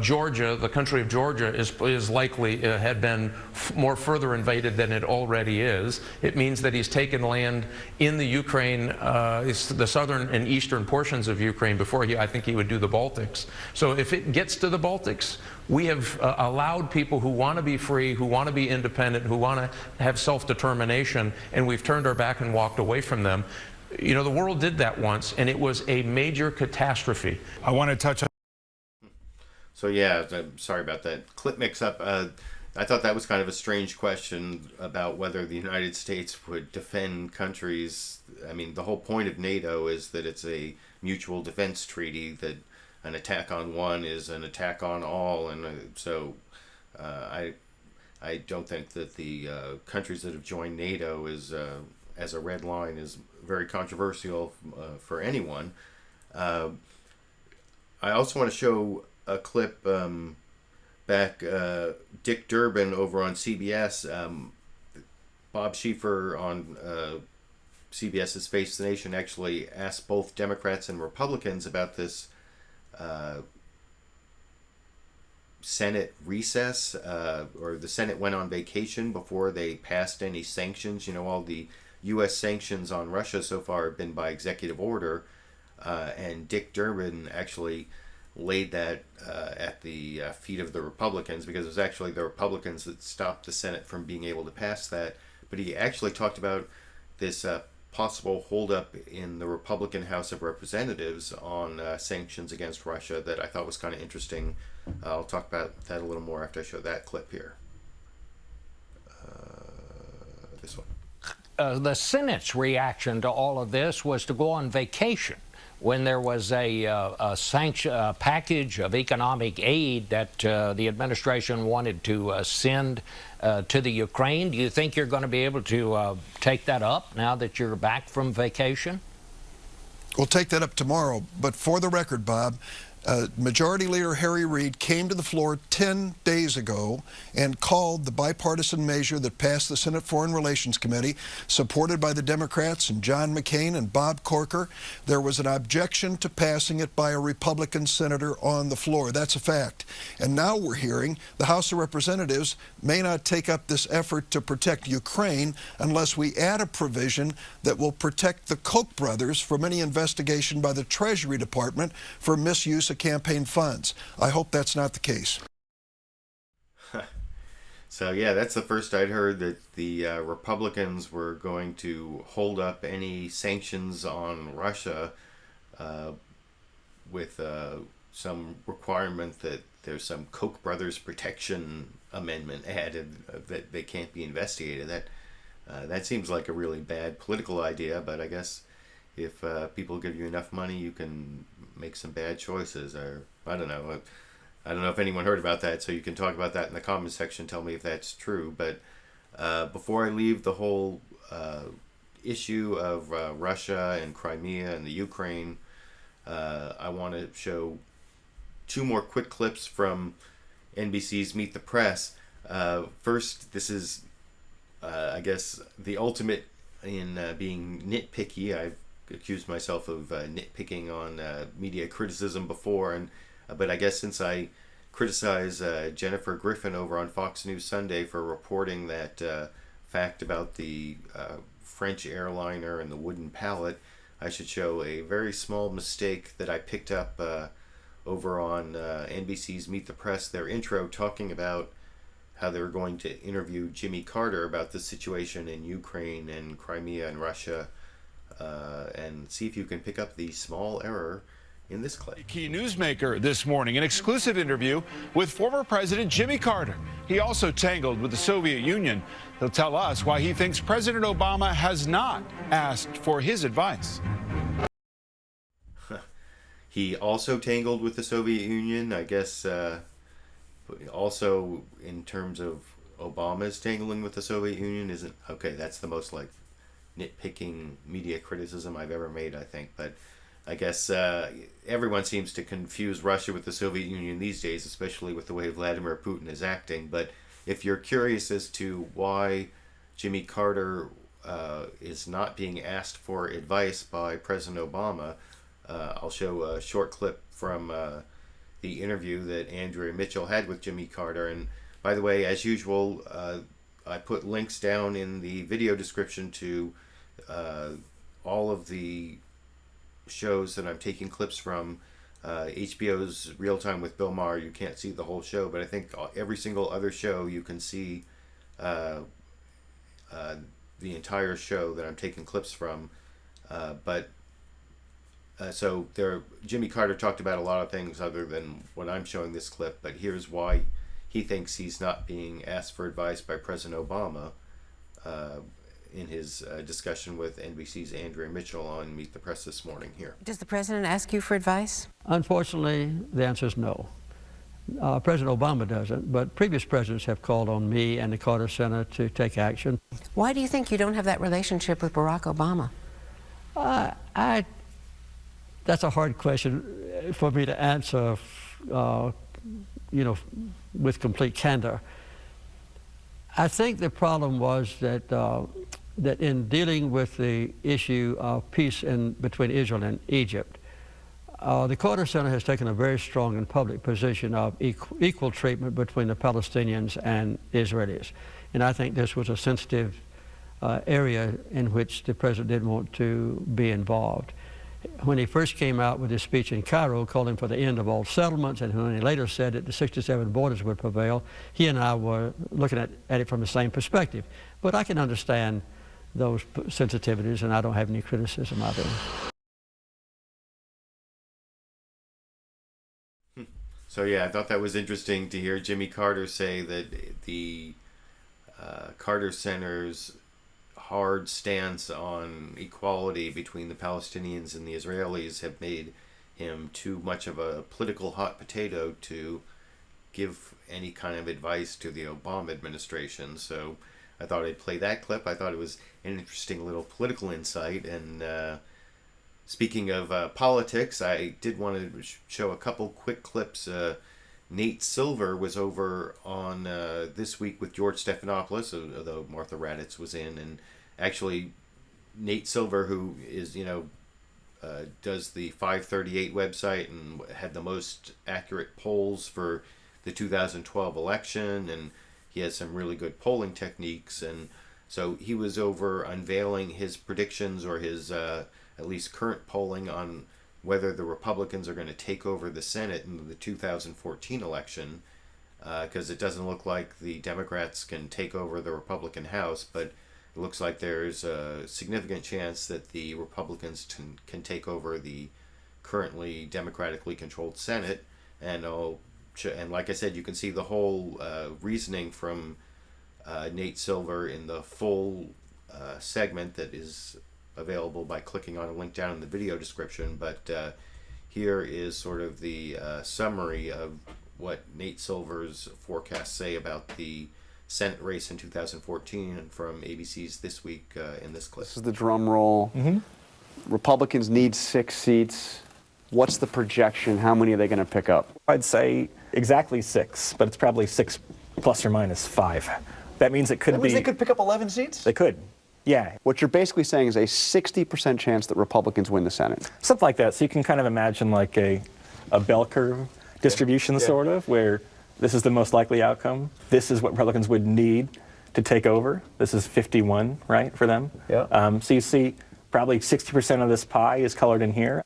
Georgia, the country of Georgia, is likely had been more further invaded than it already is. It means that he's taken land in the Ukraine, the southern and eastern portions of Ukraine before I think he would do the Baltics. So if it gets to the Baltics, we have allowed people who want to be free, who want to be independent, who want to have self-determination, and we've turned our back and walked away from them. You know, the world did that once, and it was a major catastrophe. I want to touch on... So yeah, I'm sorry about that clip mix-up. I thought that was kind of a strange question about whether the United States would defend countries. I mean, the whole point of NATO is that it's a mutual defense treaty, that an attack on one is an attack on all, and so I don't think that the countries that have joined NATO is as a red line is very controversial for anyone. I also want to show a clip back. Dick Durbin over on CBS. Bob Schieffer on CBS's Face the Nation actually asked both Democrats and Republicans about this Senate recess, or the Senate went on vacation before they passed any sanctions. You know, all the U.S. sanctions on Russia so far have been by executive order, and Dick Durbin actually laid that at the feet of the Republicans, because it was actually the Republicans that stopped the Senate from being able to pass that. But he actually talked about this possible holdup in the Republican House of Representatives on sanctions against Russia that I thought was kind of interesting. I'll talk about that a little more after I show that clip here. This one. The Senate's reaction to all of this was to go on vacation when there was a package of economic aid that the administration wanted to send to the Ukraine. Do you think you're going to be able to take that up now that you're back from vacation? We'll take that up tomorrow. But for the record, Bob, Majority Leader Harry Reid came to the floor 10 days ago and called the bipartisan measure that passed the Senate Foreign Relations Committee, supported by the Democrats and John McCain and Bob Corker. There was an objection to passing it by a Republican senator on the floor. That's a fact. And now we're hearing the House of Representatives may not take up this effort to protect Ukraine unless we add a provision that will protect the Koch brothers from any investigation by the Treasury Department for misuse of campaign funds. I hope that's not the case. So yeah, that's the first I'd heard that the Republicans were going to hold up any sanctions on Russia with some requirement that there's some Koch brothers protection amendment added that they can't be investigated. That seems like a really bad political idea, but I guess if people give you enough money, you can make some bad choices. Or I don't know. I don't know if anyone heard about that, so you can talk about that in the comments section. Tell me if that's true. But before I leave the whole issue of Russia and Crimea and the Ukraine, I want to show two more quick clips from NBC's Meet the Press. First, this is, I guess, the ultimate in being nitpicky. I've accused myself of nitpicking on media criticism before, but I guess since I criticized Jennifer Griffin over on Fox News Sunday for reporting that fact about the French airliner and the wooden pallet, I should show a very small mistake that I picked up over on NBC's Meet the Press, their intro talking about how they were going to interview Jimmy Carter about the situation in Ukraine and Crimea and Russia, and see if you can pick up the small error in this clip. Key newsmaker this morning, an exclusive interview with former President Jimmy Carter. He also tangled with the Soviet Union. He'll tell us why he thinks President Obama has not asked for his advice. He also tangled with the Soviet Union, I guess. Also, in terms of Obama's tangling with the Soviet Union, isn't okay. That's the most like nitpicking media criticism I've ever made, I think. But I guess everyone seems to confuse Russia with the Soviet Union these days, especially with the way Vladimir Putin is acting. But if you're curious as to why Jimmy Carter is not being asked for advice by President Obama, I'll show a short clip from the interview that Andrea Mitchell had with Jimmy Carter. And by the way, as usual, I put links down in the video description to all of the shows that I'm taking clips from. HBO's Real Time with Bill Maher, you can't see the whole show, but I think every single other show you can see the entire show that I'm taking clips from. So Jimmy Carter talked about a lot of things other than what I'm showing this clip, but here's why he thinks he's not being asked for advice by President Obama in his discussion with NBC's Andrea Mitchell on Meet the Press this morning here. Does the president ask you for advice? Unfortunately, the answer is no. President Obama doesn't, but previous presidents have called on me and the Carter Center to take action. Why do you think you don't have that relationship with Barack Obama? That's a hard question for me to answer, with complete candor. I think the problem was that that in dealing with the issue of peace between Israel and Egypt, the Carter Center has taken a very strong and public position of equal treatment between the Palestinians and Israelis. And I think this was a sensitive area in which the president didn't want to be involved. When he first came out with his speech in Cairo calling for the end of all settlements, and when he later said that the 67 borders would prevail, he and I were looking at it from the same perspective. But I can understand those sensitivities, and I don't have any criticism of them. So yeah, I thought that was interesting to hear Jimmy Carter say that the Carter Center's hard stance on equality between the Palestinians and the Israelis have made him too much of a political hot potato to give any kind of advice to the Obama administration. So I thought I'd play that clip. I thought it was an interesting little political insight, and Speaking of politics, I did want to show a couple quick clips. Nate Silver was over on This Week with George Stephanopoulos, although Martha Raddatz was in. And actually, Nate Silver, who is, does the 538 website and had the most accurate polls for the 2012 election, and he has some really good polling techniques. And so he was over unveiling his predictions, or his at least current polling on whether the Republicans are going to take over the Senate in the 2014 election, because it doesn't look like the Democrats can take over the Republican House, but it looks like there's a significant chance that the Republicans can take over the currently democratically controlled Senate. And like I said, you can see the whole reasoning from Nate Silver in the full segment that is available by clicking on a link down in the video description. But here is sort of the summary of what Nate Silver's forecasts say about the Senate race in 2014, and from ABC's This Week in this clip. This is the drum roll. Republicans need 6 seats. What's the projection? How many are they going to pick up? I'd say exactly 6, but it's probably 6 plus or minus 5. That means it could be... They could pick up 11 seats? They could, yeah. What you're basically saying is a 60% chance that Republicans win the Senate. Something like that. So you can kind of imagine like a bell curve distribution, sort of, where this is the most likely outcome. This is what Republicans would need to take over. This is 51, right, for them? Yeah. So you see probably 60% of this pie is colored in here.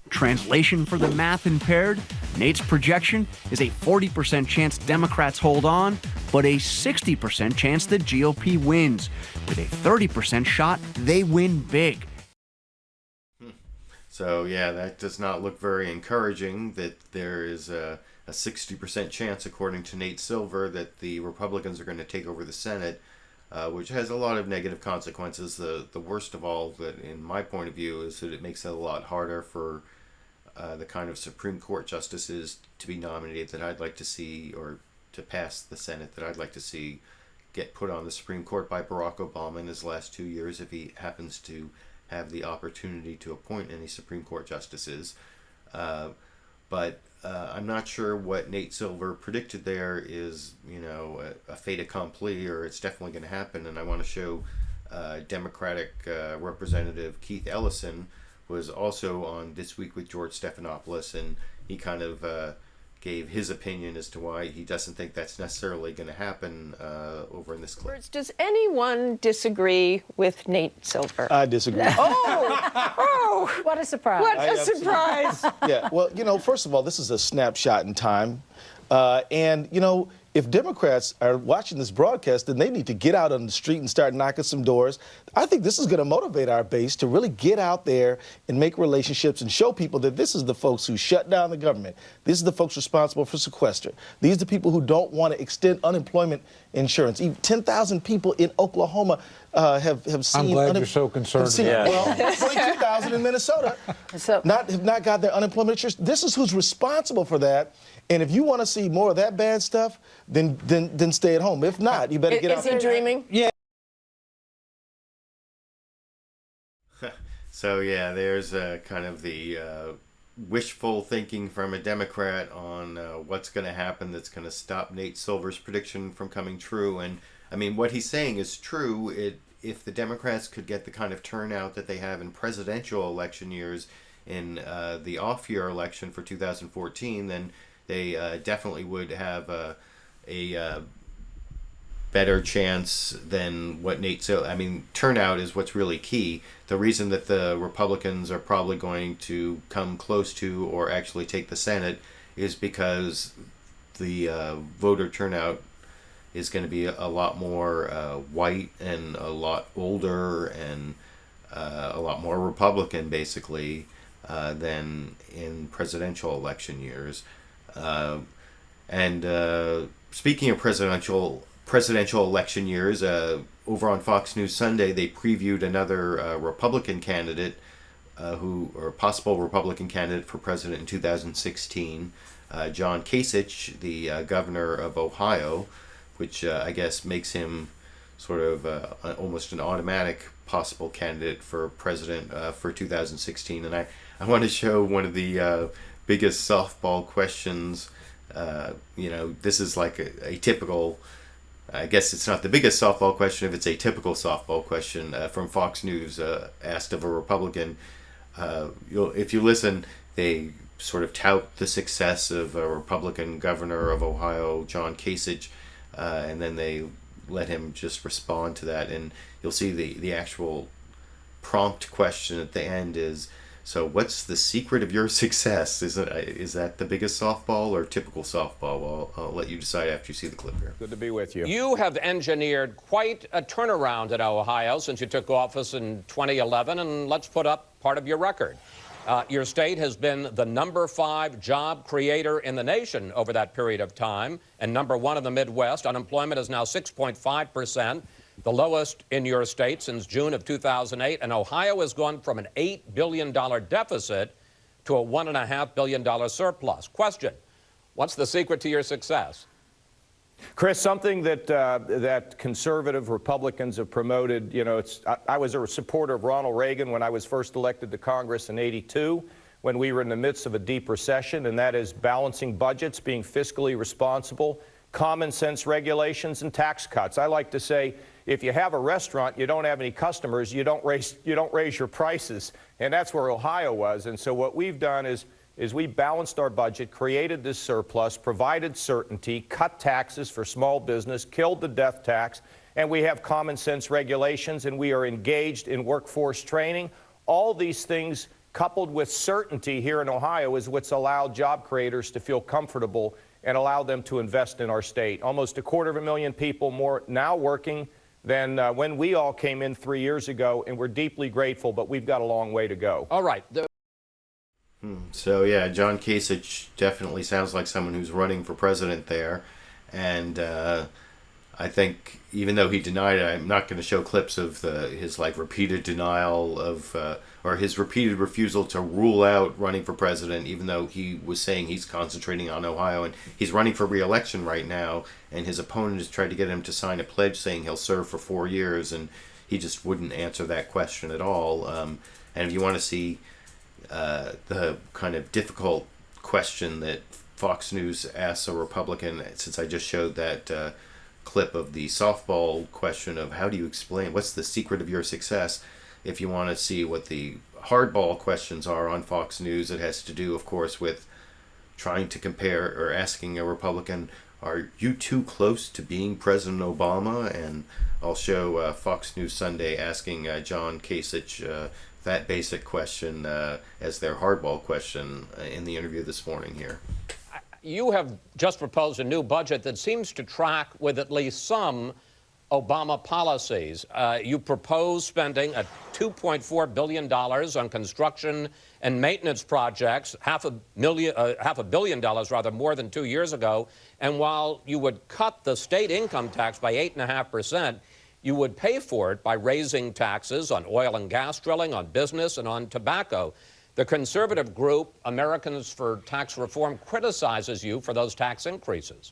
Translation for the math impaired, Nate's projection is a 40% chance Democrats hold on, but a 60% chance the GOP wins, with a 30% shot they win big. So yeah, that does not look very encouraging, that there is a 60% chance, according to Nate Silver, that the Republicans are going to take over the Senate, which has a lot of negative consequences. The worst of all, that in my point of view, is that it makes it a lot harder for the kind of Supreme Court justices to be nominated that I'd like to see, or to pass the Senate that I'd like to see get put on the Supreme Court by Barack Obama in his last 2 years, if he happens to have the opportunity to appoint any Supreme Court justices. But I'm not sure what Nate Silver predicted there is, a fait accompli, or it's definitely going to happen. And I want to show Democratic Representative Keith Ellison was also on This Week with George Stephanopoulos, and he kind of gave his opinion as to why he doesn't think that's necessarily going to happen over in this clip. Does anyone disagree with Nate Silver? I disagree. Oh, what a surprise. What a surprise. Yeah, well, first of all, this is a snapshot in time. And, if Democrats are watching this broadcast, then they need to get out on the street and start knocking some doors. I think this is going to motivate our base to really get out there and make relationships and show people that this is the folks who shut down the government. This is the folks responsible for sequester. These are the people who don't want to extend unemployment insurance. Even 10,000 people in Oklahoma have seen... I'm glad you're so concerned. Well, 22,000 in Minnesota have not got their unemployment insurance. This is who's responsible for that. And if you want to see more of that bad stuff, then stay at home. If not, you better get out there. Is he dreaming? Yeah. So yeah, there's kind of the wishful thinking from a Democrat on what's going to happen that's going to stop Nate Silver's prediction from coming true. And I mean, what he's saying is true. If the Democrats could get the kind of turnout that they have in presidential election years in the off-year election for 2014, then they definitely would have a better chance than what Nate Silver... I mean, turnout is what's really key. The reason that the Republicans are probably going to come close to or actually take the Senate is because the voter turnout is going to be a lot more white and a lot older and a lot more Republican, basically, than in presidential election years. Speaking of presidential election years, over on Fox News Sunday, they previewed another Republican candidate, or possible Republican candidate for president in 2016, John Kasich, the governor of Ohio, which I guess makes him sort of almost an automatic possible candidate for president for 2016. And I want to show one of the biggest softball questions. This is like a typical, I guess it's not the biggest softball question if it's a typical softball question from Fox News asked of a Republican. If you listen, they sort of tout the success of a Republican governor of Ohio, John Kasich, and then they let him just respond to that. And you'll see the actual prompt question at the end is, so what's the secret of your success? Is that the biggest softball or typical softball? Well, I'll let you decide after you see the clip here. Good to be with you. You have engineered quite a turnaround at Ohio since you took office in 2011, and let's put up part of your record. Your state has been the #5 job creator in the nation over that period of time, and #1 in the Midwest. Unemployment is now 6.5%, the lowest in your state since June of 2008, and Ohio has gone from an $8 billion deficit to a $1.5 billion surplus. Question, what's the secret to your success? Chris, something that conservative Republicans have promoted, I was a supporter of Ronald Reagan when I was first elected to Congress in '82, when we were in the midst of a deep recession, and that is balancing budgets, being fiscally responsible, common sense regulations, and tax cuts. I like to say, if you have a restaurant, you don't have any customers, you don't raise your prices, and that's where Ohio was. And so what we've done is we balanced our budget, created this surplus, provided certainty, cut taxes for small business, killed the death tax, and we have common sense regulations, and we are engaged in workforce training. All these things coupled with certainty here in Ohio is what's allowed job creators to feel comfortable and allow them to invest in our state. Almost 250,000 people more now working than when we all came in 3 years ago, and we're deeply grateful, but we've got a long way to go. All right. So yeah, John Kasich definitely sounds like someone who's running for president there, and I think even though he denied it, I'm not going to show clips of his repeated denial of or his repeated refusal to rule out running for president, even though he was saying he's concentrating on Ohio, and he's running for re-election right now, and his opponent has tried to get him to sign a pledge saying he'll serve for 4 years, and he just wouldn't answer that question at all. And if you want to see the kind of difficult question that Fox News asks a Republican, since I just showed that clip of the softball question of how do you explain, what's the secret of your success? If you want to see what the hardball questions are on Fox News, it has to do, of course, with trying to compare or asking a Republican, are you too close to being President Obama? And I'll show Fox News Sunday asking John Kasich that basic question as their hardball question in the interview this morning here. You have just proposed a new budget that seems to track with at least some Obama policies. You propose spending $2.4 billion on construction and maintenance projects, $500 million rather, more than 2 years ago. And while you would cut the state income tax by 8.5%, you would pay for it by raising taxes on oil and gas drilling, on business, and on tobacco. The conservative group, Americans for Tax Reform, criticizes you for those tax increases.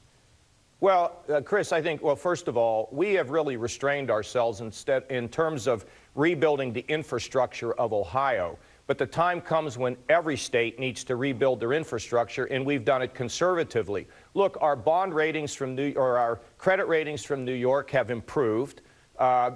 Well, Chris, I think, well, first of all, we have really restrained ourselves in terms of rebuilding the infrastructure of Ohio. But the time comes when every state needs to rebuild their infrastructure, and we've done it conservatively. Look, our bond ratings our credit ratings from New York have improved.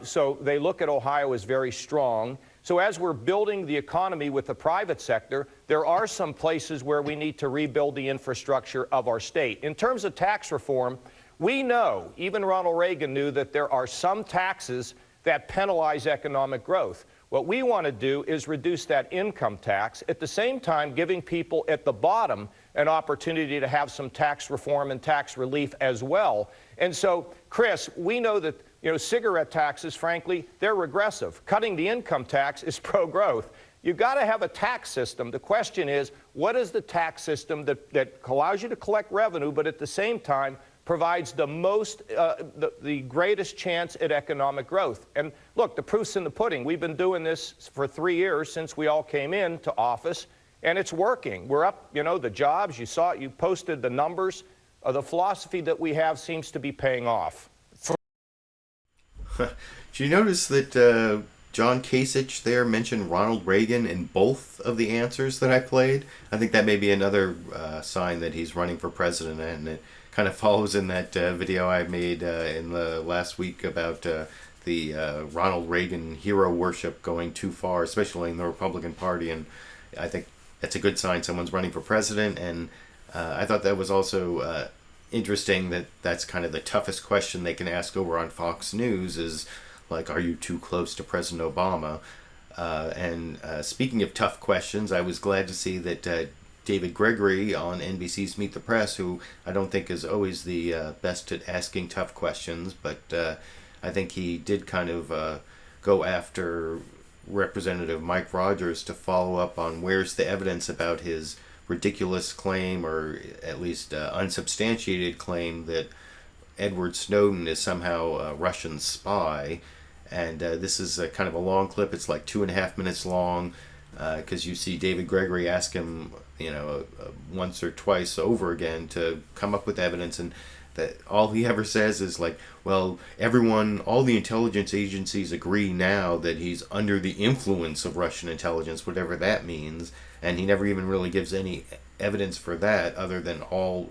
So they look at Ohio as very strong. So as we're building the economy with the private sector, there are some places where we need to rebuild the infrastructure of our state. In terms of tax reform, we know, even Ronald Reagan knew, that there are some taxes that penalize economic growth. What we want to do is reduce that income tax, at the same time giving people at the bottom an opportunity to have some tax reform and tax relief as well. And so, Chris, we know that cigarette taxes, frankly, they're regressive. Cutting the income tax is pro-growth. You've got to have a tax system. The question is, what is the tax system that allows you to collect revenue, but at the same time provides the greatest chance at economic growth? And look, the proof's in the pudding. We've been doing this for 3 years since we all came into office, and it's working. We're up, the jobs, you saw it, you posted the numbers. The philosophy that we have seems to be paying off. Do you notice that John Kasich there mentioned Ronald Reagan in both of the answers that I played. I think that may be another sign that he's running for president, and it kind of follows in that video I made in the last week about the Ronald Reagan hero worship going too far, especially in the Republican Party, and I think that's a good sign someone's running for president. And I thought that was also interesting that that's kind of the toughest question they can ask over on Fox News is, like, are you too close to President Obama? And speaking of tough questions, I was glad to see that David Gregory on NBC's Meet the Press, who I don't think is always the best at asking tough questions, but I think he did kind of go after Representative Mike Rogers to follow up on where's the evidence about his ridiculous claim, or at least unsubstantiated claim, that Edward Snowden is somehow a Russian spy. And this is kind of a long clip. It's like 2.5 minutes long, because you see David Gregory ask him, once or twice over again to come up with evidence, and that all he ever says is like, well, all the intelligence agencies agree now that he's under the influence of Russian intelligence, whatever that means, and he never even really gives any evidence for that, other than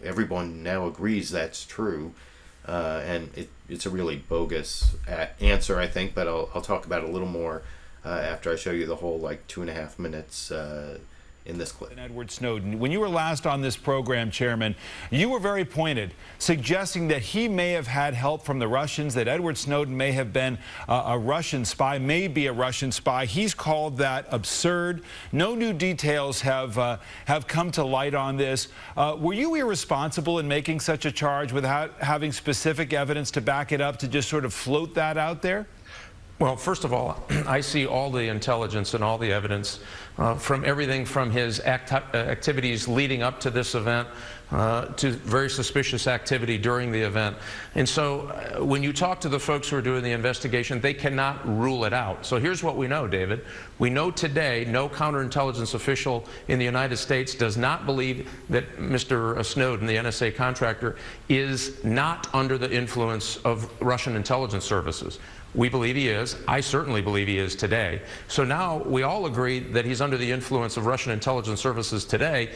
everyone now agrees that's true. And it's a really bogus answer, I think, but I'll talk about it a little more after I show you the whole 2.5 minutes in this clip. Edward Snowden, when you were last on this program, Chairman, you were very pointed, suggesting that he may have had help from the Russians, that Edward Snowden may have been a Russian spy, may be a Russian spy. He's called that absurd. No new details have come to light on this. Were you irresponsible in making such a charge without having specific evidence to back it up, to just sort of float that out there? Well, first of all, I see all the intelligence and all the evidence from everything from his activities leading up to this event to very suspicious activity during the event. And so when you talk to the folks who are doing the investigation, they cannot rule it out. So here's what we know, David. We know today no counterintelligence official in the United States does not believe that Mr. Snowden, the NSA contractor, is not under the influence of Russian intelligence services. We believe he is. I certainly believe he is today. So now we all agree that he's under the influence of Russian intelligence services today.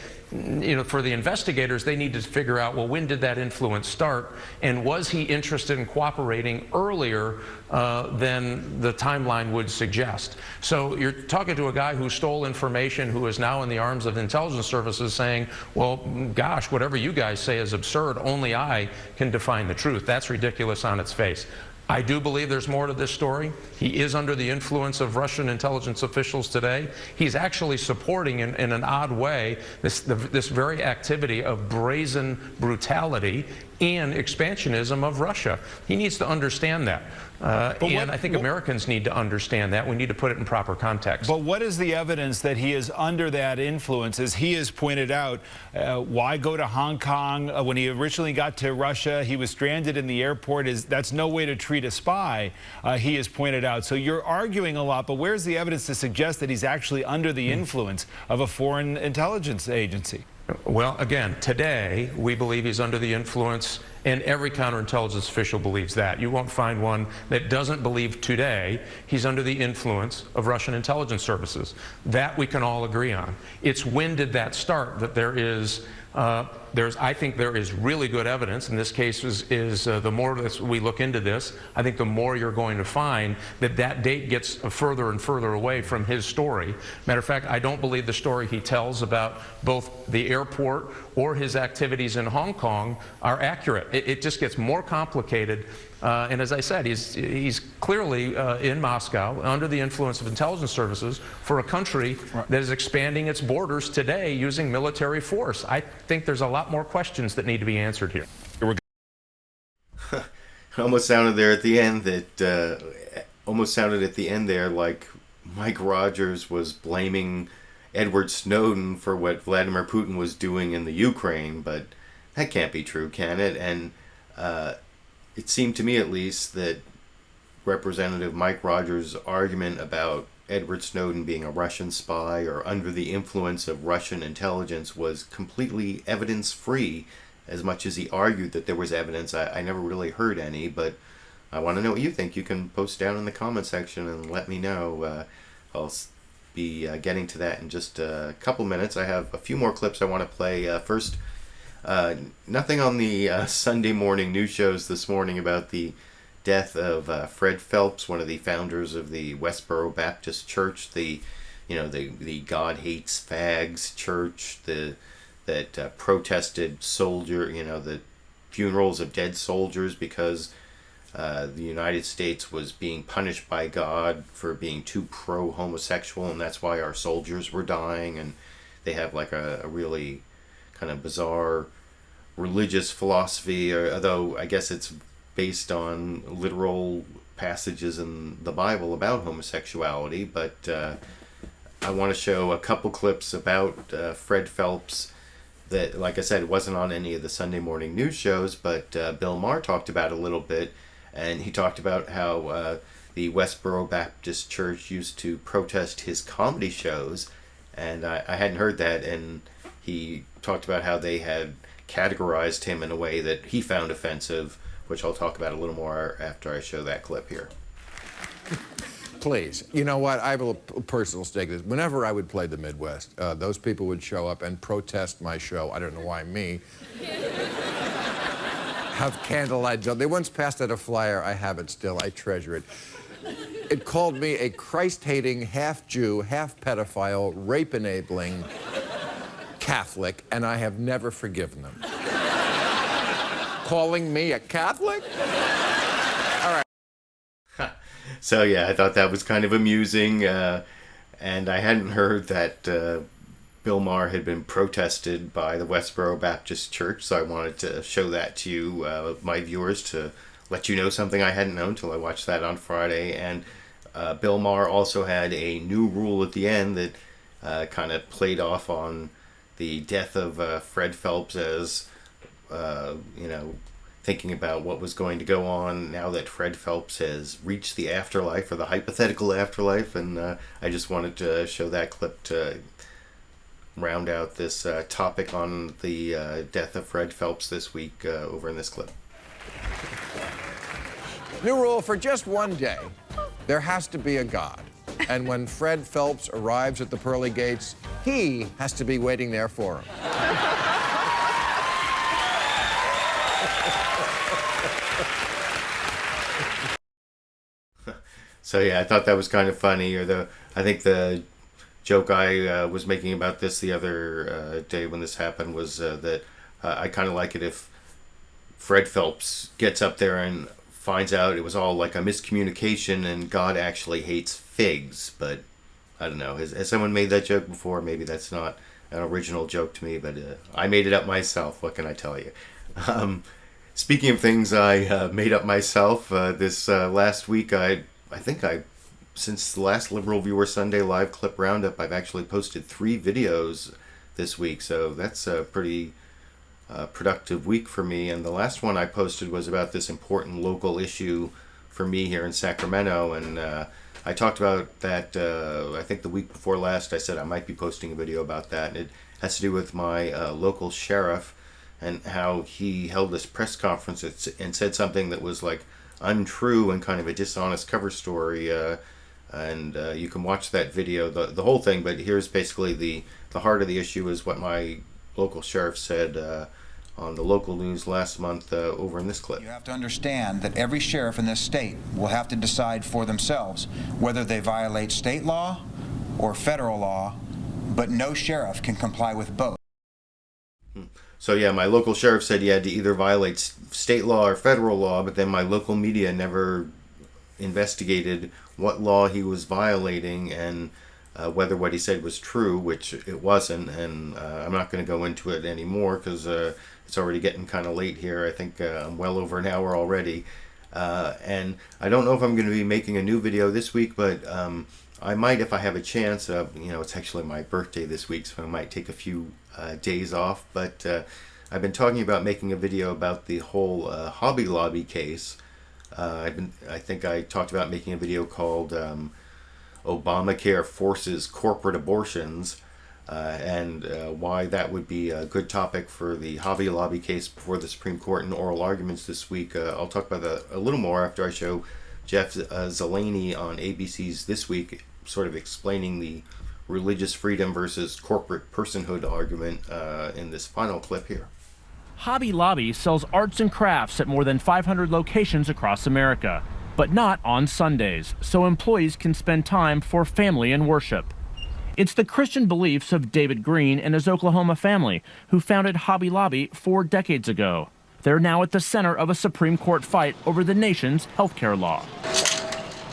For the investigators, they need to figure out, well, when did that influence start? And was he interested in cooperating earlier than the timeline would suggest? So you're talking to a guy who stole information, who is now in the arms of intelligence services, saying, well, gosh, whatever you guys say is absurd. Only I can define the truth. That's ridiculous on its face. I do believe there's more to this story. He is under the influence of Russian intelligence officials today. He's actually supporting, in an odd way, this very activity of brazen brutality and expansionism of Russia. He needs to understand that. And I think Americans need to understand that. We need to put it in proper context. But what is the evidence that he is under that influence? As he has pointed out, why go to Hong Kong? When he originally got to Russia, he was stranded in the airport. That's no way to treat a spy, he has pointed out. So you're arguing a lot, but where's the evidence to suggest that he's actually under the influence of a foreign intelligence agency? Well, again, today we believe he's under the influence, and every counterintelligence official believes that. You won't find one that doesn't believe today he's under the influence of Russian intelligence services. That we can all agree on. It's when did that start that there is I think there is really good evidence. In this case, the more that we look into this, I think the more you're going to find that that date gets further and further away from his story. Matter of fact, I don't believe the story he tells about both the airport or his activities in Hong Kong are accurate. It just gets more complicated. And as I said, he's clearly in Moscow under the influence of intelligence services for a country that is expanding its borders today using military force. I think there's a lot more questions that need to be answered here. Almost sounded there at the end there like Mike Rogers was blaming Edward Snowden for what Vladimir Putin was doing in the Ukraine, but that can't be true, can it? And it seemed to me, at least, that Representative Mike Rogers' argument about Edward Snowden being a Russian spy or under the influence of Russian intelligence was completely evidence-free. As much as he argued that there was evidence, I never really heard any, but I want to know what you think. You can post down in the comment section and let me know. I'll be getting to that in just a couple minutes. I have a few more clips I want to play. First, nothing on the Sunday morning news shows this morning about the death of Fred Phelps, one of the founders of the Westboro Baptist Church, the God Hates Fags church, that protested the funerals of dead soldiers because the United States was being punished by God for being too pro-homosexual, and that's why our soldiers were dying. And they have like a really kind of bizarre religious philosophy, although I guess it's based on literal passages in the Bible about homosexuality. But I want to show a couple clips about Fred Phelps that, like I said, wasn't on any of the Sunday morning news shows, but Bill Maher talked about a little bit, and he talked about how the Westboro Baptist Church used to protest his comedy shows, and I hadn't heard that, and he talked about how they had categorized him in a way that he found offensive, which I'll talk about a little more after I show that clip here. Please. You know what? I have a personal stake in this. Whenever I would play the Midwest, those people would show up and protest my show. I don't know why me. Have candlelight. They once passed out a flyer. I have it still. I treasure it. It called me a Christ-hating, half-Jew, half-pedophile, rape-enabling Catholic, and I have never forgiven them. Calling me a Catholic? All right. So yeah, I thought that was kind of amusing, and I hadn't heard that Bill Maher had been protested by the Westboro Baptist Church, so I wanted to show that to you, my viewers, to let you know something I hadn't known till I watched that on Friday. And Bill Maher also had a new rule at the end that kind of played off on the death of Fred Phelps as, thinking about what was going to go on now that Fred Phelps has reached the afterlife, or the hypothetical afterlife, and I just wanted to show that clip to round out this topic on the death of Fred Phelps this week over in this clip. New rule for just one day. There has to be a God. And when Fred Phelps arrives at the pearly gates, he has to be waiting there for him. So yeah, I thought that was kind of funny. I think the joke I was making about this the other day when this happened was that I kind of like it if Fred Phelps gets up there and finds out it was all like a miscommunication and God actually hates figs. But I don't know. Has someone made that joke before? Maybe that's not an original joke to me, but I made it up myself. What can I tell you? Speaking of things I made up myself, this last week since the last Liberal Viewer Sunday live clip roundup, I've actually posted 3 videos this week, so that's a pretty productive week for me. And the last one I posted was about this important local issue for me here in Sacramento, and I talked about that, I think the week before last. I said I might be posting a video about that, and it has to do with my local sheriff and how he held this press conference and said something that was like untrue and kind of a dishonest cover story, and you can watch that video, the whole thing, but here's basically the heart of the issue is what my local sheriff said on the local news last month over in this clip. You have to understand that every sheriff in this state will have to decide for themselves whether they violate state law or federal law, but no sheriff can comply with both. So yeah, my local sheriff said he had to either violate state law or federal law, but then my local media never investigated what law he was violating and whether what he said was true, which it wasn't. And I'm not going to go into it anymore because it's already getting kind of late here. I think I'm well over an hour already. And I don't know if I'm going to be making a new video this week, but I might if I have a chance. It's actually my birthday this week, so I might take a few days off. But I've been talking about making a video about the whole Hobby Lobby case. I think I talked about making a video called Obamacare Forces Corporate Abortions. and why that would be a good topic for the Hobby Lobby case before the Supreme Court in oral arguments this week. I'll talk about that a little more after I show Jeff Zeleny on ABC's This Week, sort of explaining the religious freedom versus corporate personhood argument in this final clip here. Hobby Lobby sells arts and crafts at more than 500 locations across America, but not on Sundays, so employees can spend time for family and worship. It's the Christian beliefs of David Green and his Oklahoma family who founded Hobby Lobby 4 decades ago. They're now at the center of a Supreme Court fight over the nation's healthcare law.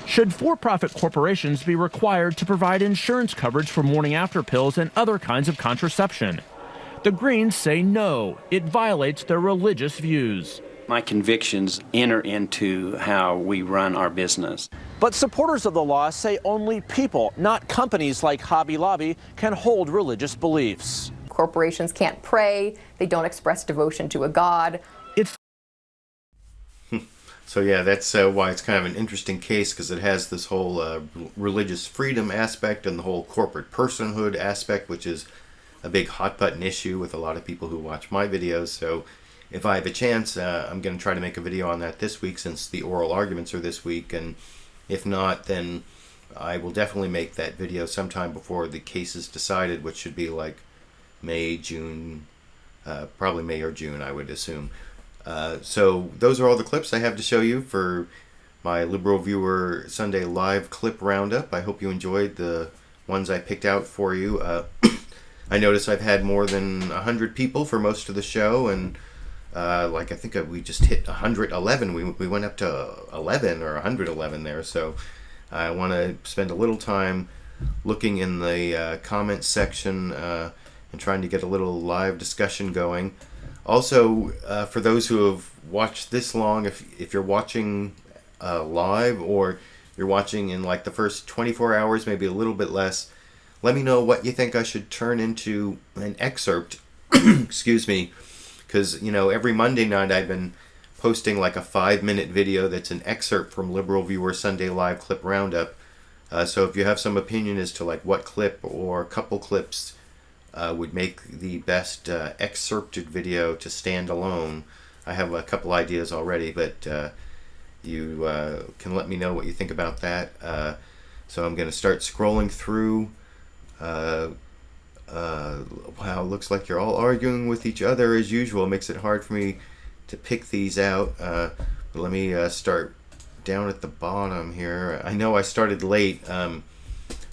Should for-profit corporations be required to provide insurance coverage for morning after pills and other kinds of contraception? The Greens say no, it violates their religious views. My convictions enter into how we run our business. But supporters of the law say only people, not companies like Hobby Lobby, can hold religious beliefs. Corporations can't pray, they don't express devotion to a god. So yeah, that's why it's kind of an interesting case, because it has this whole religious freedom aspect and the whole corporate personhood aspect, which is a big hot button issue with a lot of people who watch my videos. So if I have a chance, I'm going to try to make a video on that this week, since the oral arguments are this week, and if not, then I will definitely make that video sometime before the case is decided, which should be like May, June, probably May or June, I would assume. So those are all the clips I have to show you for my LiberalViewer Sunday live clip roundup. I hope you enjoyed the ones I picked out for you. I notice I've had more than 100 people for most of the show, and I think we just hit 111. We went up to 11 or 111 there, so I want to spend a little time looking in the comments section and trying to get a little live discussion going. Also, for those who have watched this long, if you're watching live, or you're watching in like the first 24 hours, maybe a little bit less, let me know what you think I should turn into an excerpt. Excuse me. Because, every Monday night I've been posting like a 5-minute video that's an excerpt from LiberalViewer Sunday Live Clip Roundup. So if you have some opinion as to like what clip or couple clips would make the best excerpted video to stand alone, I have a couple ideas already, but you can let me know what you think about that. So I'm going to start scrolling through. Wow, looks like you're all arguing with each other as usual. It makes it hard for me to pick these out. But let me start down at the bottom here. I know I started late. And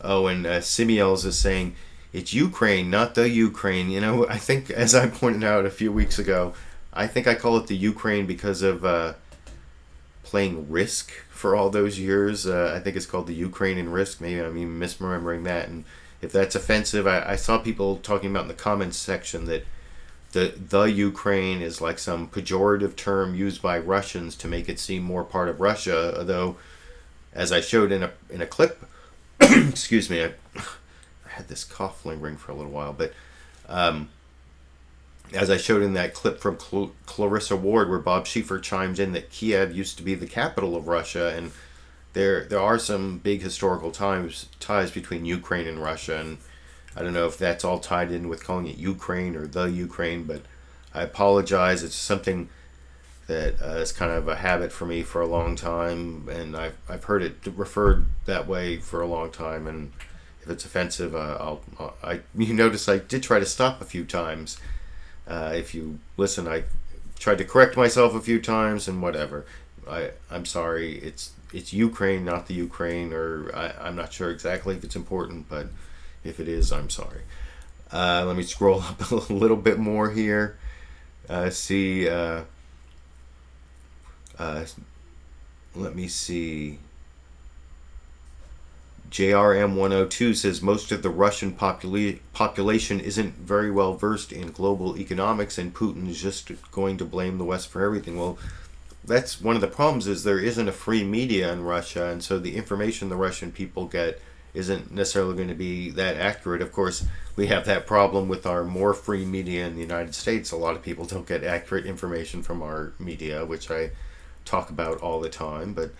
Simiels is saying, it's Ukraine, not the Ukraine. I think, as I pointed out a few weeks ago, I think I call it the Ukraine because of playing Risk for all those years. I think it's called the Ukraine in Risk. Maybe I'm even misremembering that. And if that's offensive, I saw people talking about in the comments section that the Ukraine is like some pejorative term used by Russians to make it seem more part of Russia. Although, as I showed in a clip, excuse me, I had this cough lingering for a little while, but as I showed in that clip from Clarissa Ward, where Bob Schieffer chimes in that Kiev used to be the capital of Russia, and there are some big historical ties between Ukraine and Russia, and I don't know if that's all tied in with calling it Ukraine or the Ukraine, but I apologize. It's something that is kind of a habit for me for a long time, and I've heard it referred that way for a long time, and if it's offensive, you notice I did try to stop a few times. If you listen, I tried to correct myself a few times, and whatever. I'm sorry. It's Ukraine, not the Ukraine, or I'm not sure exactly if it's important, but if it is, I'm sorry. Let me scroll up a little bit more here. Let me see. JRM102 says most of the Russian population isn't very well versed in global economics, and Putin is just going to blame the West for everything. Well, that's one of the problems, is there isn't a free media in Russia, and so the information the Russian people get isn't necessarily going to be that accurate. Of course, we have that problem with our more free media in the United States. A lot of people don't get accurate information from our media, which I talk about all the time, but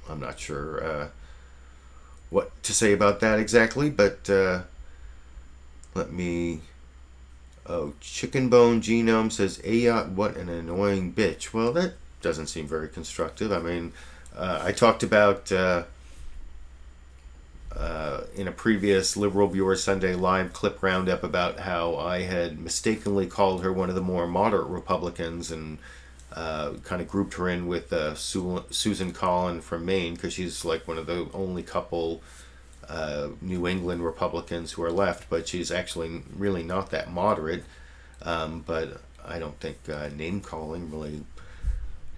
I'm not sure what to say about that exactly, but let me... Oh, Chicken Bone Genome says, Ayotee, what an annoying bitch. Well, that doesn't seem very constructive. I mean, I talked about in a previous Liberal Viewer Sunday Live clip roundup about how I had mistakenly called her one of the more moderate Republicans and kind of grouped her in with Susan Collin from Maine, because she's like one of the only couple New England Republicans who are left, but she's actually really not that moderate. But I don't think name calling really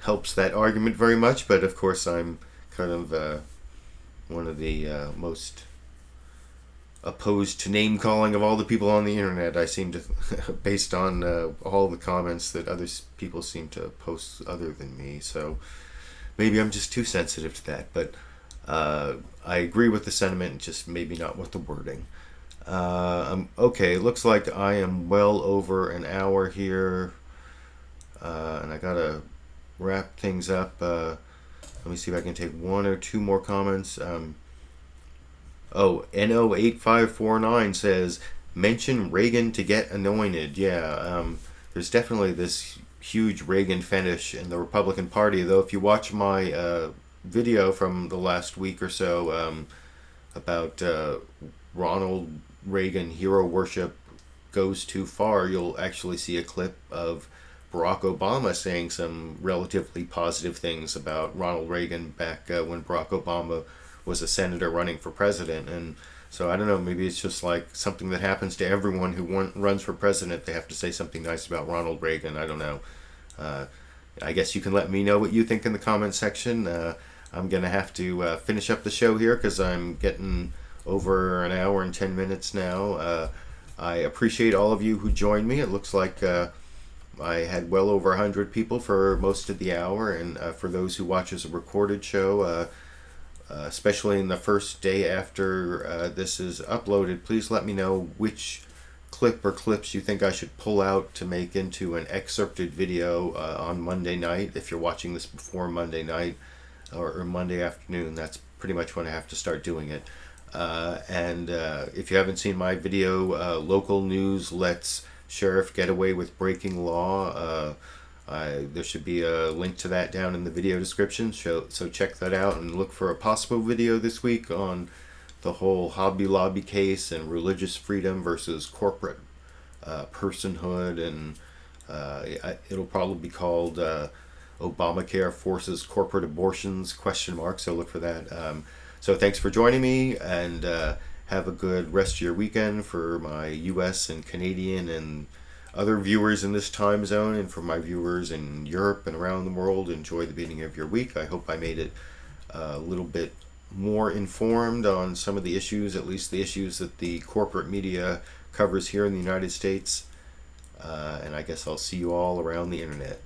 helps that argument very much. But of course, I'm kind of one of the most opposed to name calling of all the people on the internet. I seem to, based on all the comments that other people seem to post other than me. So maybe I'm just too sensitive to that. But I agree with the sentiment, just maybe not with the wording. Okay, it looks like I am well over an hour here, and I gotta wrap things up. Let me see if I can take one or two more comments. NO8549 says, mention Reagan to get anointed. Yeah, there's definitely this huge Reagan fetish in the Republican Party, though if you watch my video from the last week or so about Ronald Reagan hero worship goes too far, you'll actually see a clip of Barack Obama saying some relatively positive things about Ronald Reagan back when Barack Obama was a senator running for president. And so I don't know, maybe it's just like something that happens to everyone who runs for president. They have to say something nice about Ronald Reagan. I don't know. I guess you can let me know what you think in the comment section. I'm going to have to finish up the show here because I'm getting over an hour and 10 minutes now. I appreciate all of you who joined me. It looks like I had well over 100 people for most of the hour, and for those who watch as a recorded show, especially in the first day after this is uploaded, please let me know which clip or clips you think I should pull out to make into an excerpted video on Monday night. If you're watching this before Monday night or Monday afternoon, that's pretty much when I have to start doing it. And if you haven't seen my video, Local News Lets Sheriff Get Away with Breaking Law, there should be a link to that down in the video description, so check that out and look for a possible video this week on the whole Hobby Lobby case and religious freedom versus corporate personhood, and it'll probably be called Obamacare Forces Corporate Abortions ? So look for that. So thanks for joining me, and have a good rest of your weekend for my US and Canadian and other viewers in this time zone, and for my viewers in Europe and around the world. Enjoy the beginning of your week. I hope I made it a little bit more informed on some of the issues, at least the issues that the corporate media covers here in the United States. And I guess I'll see you all around the internet.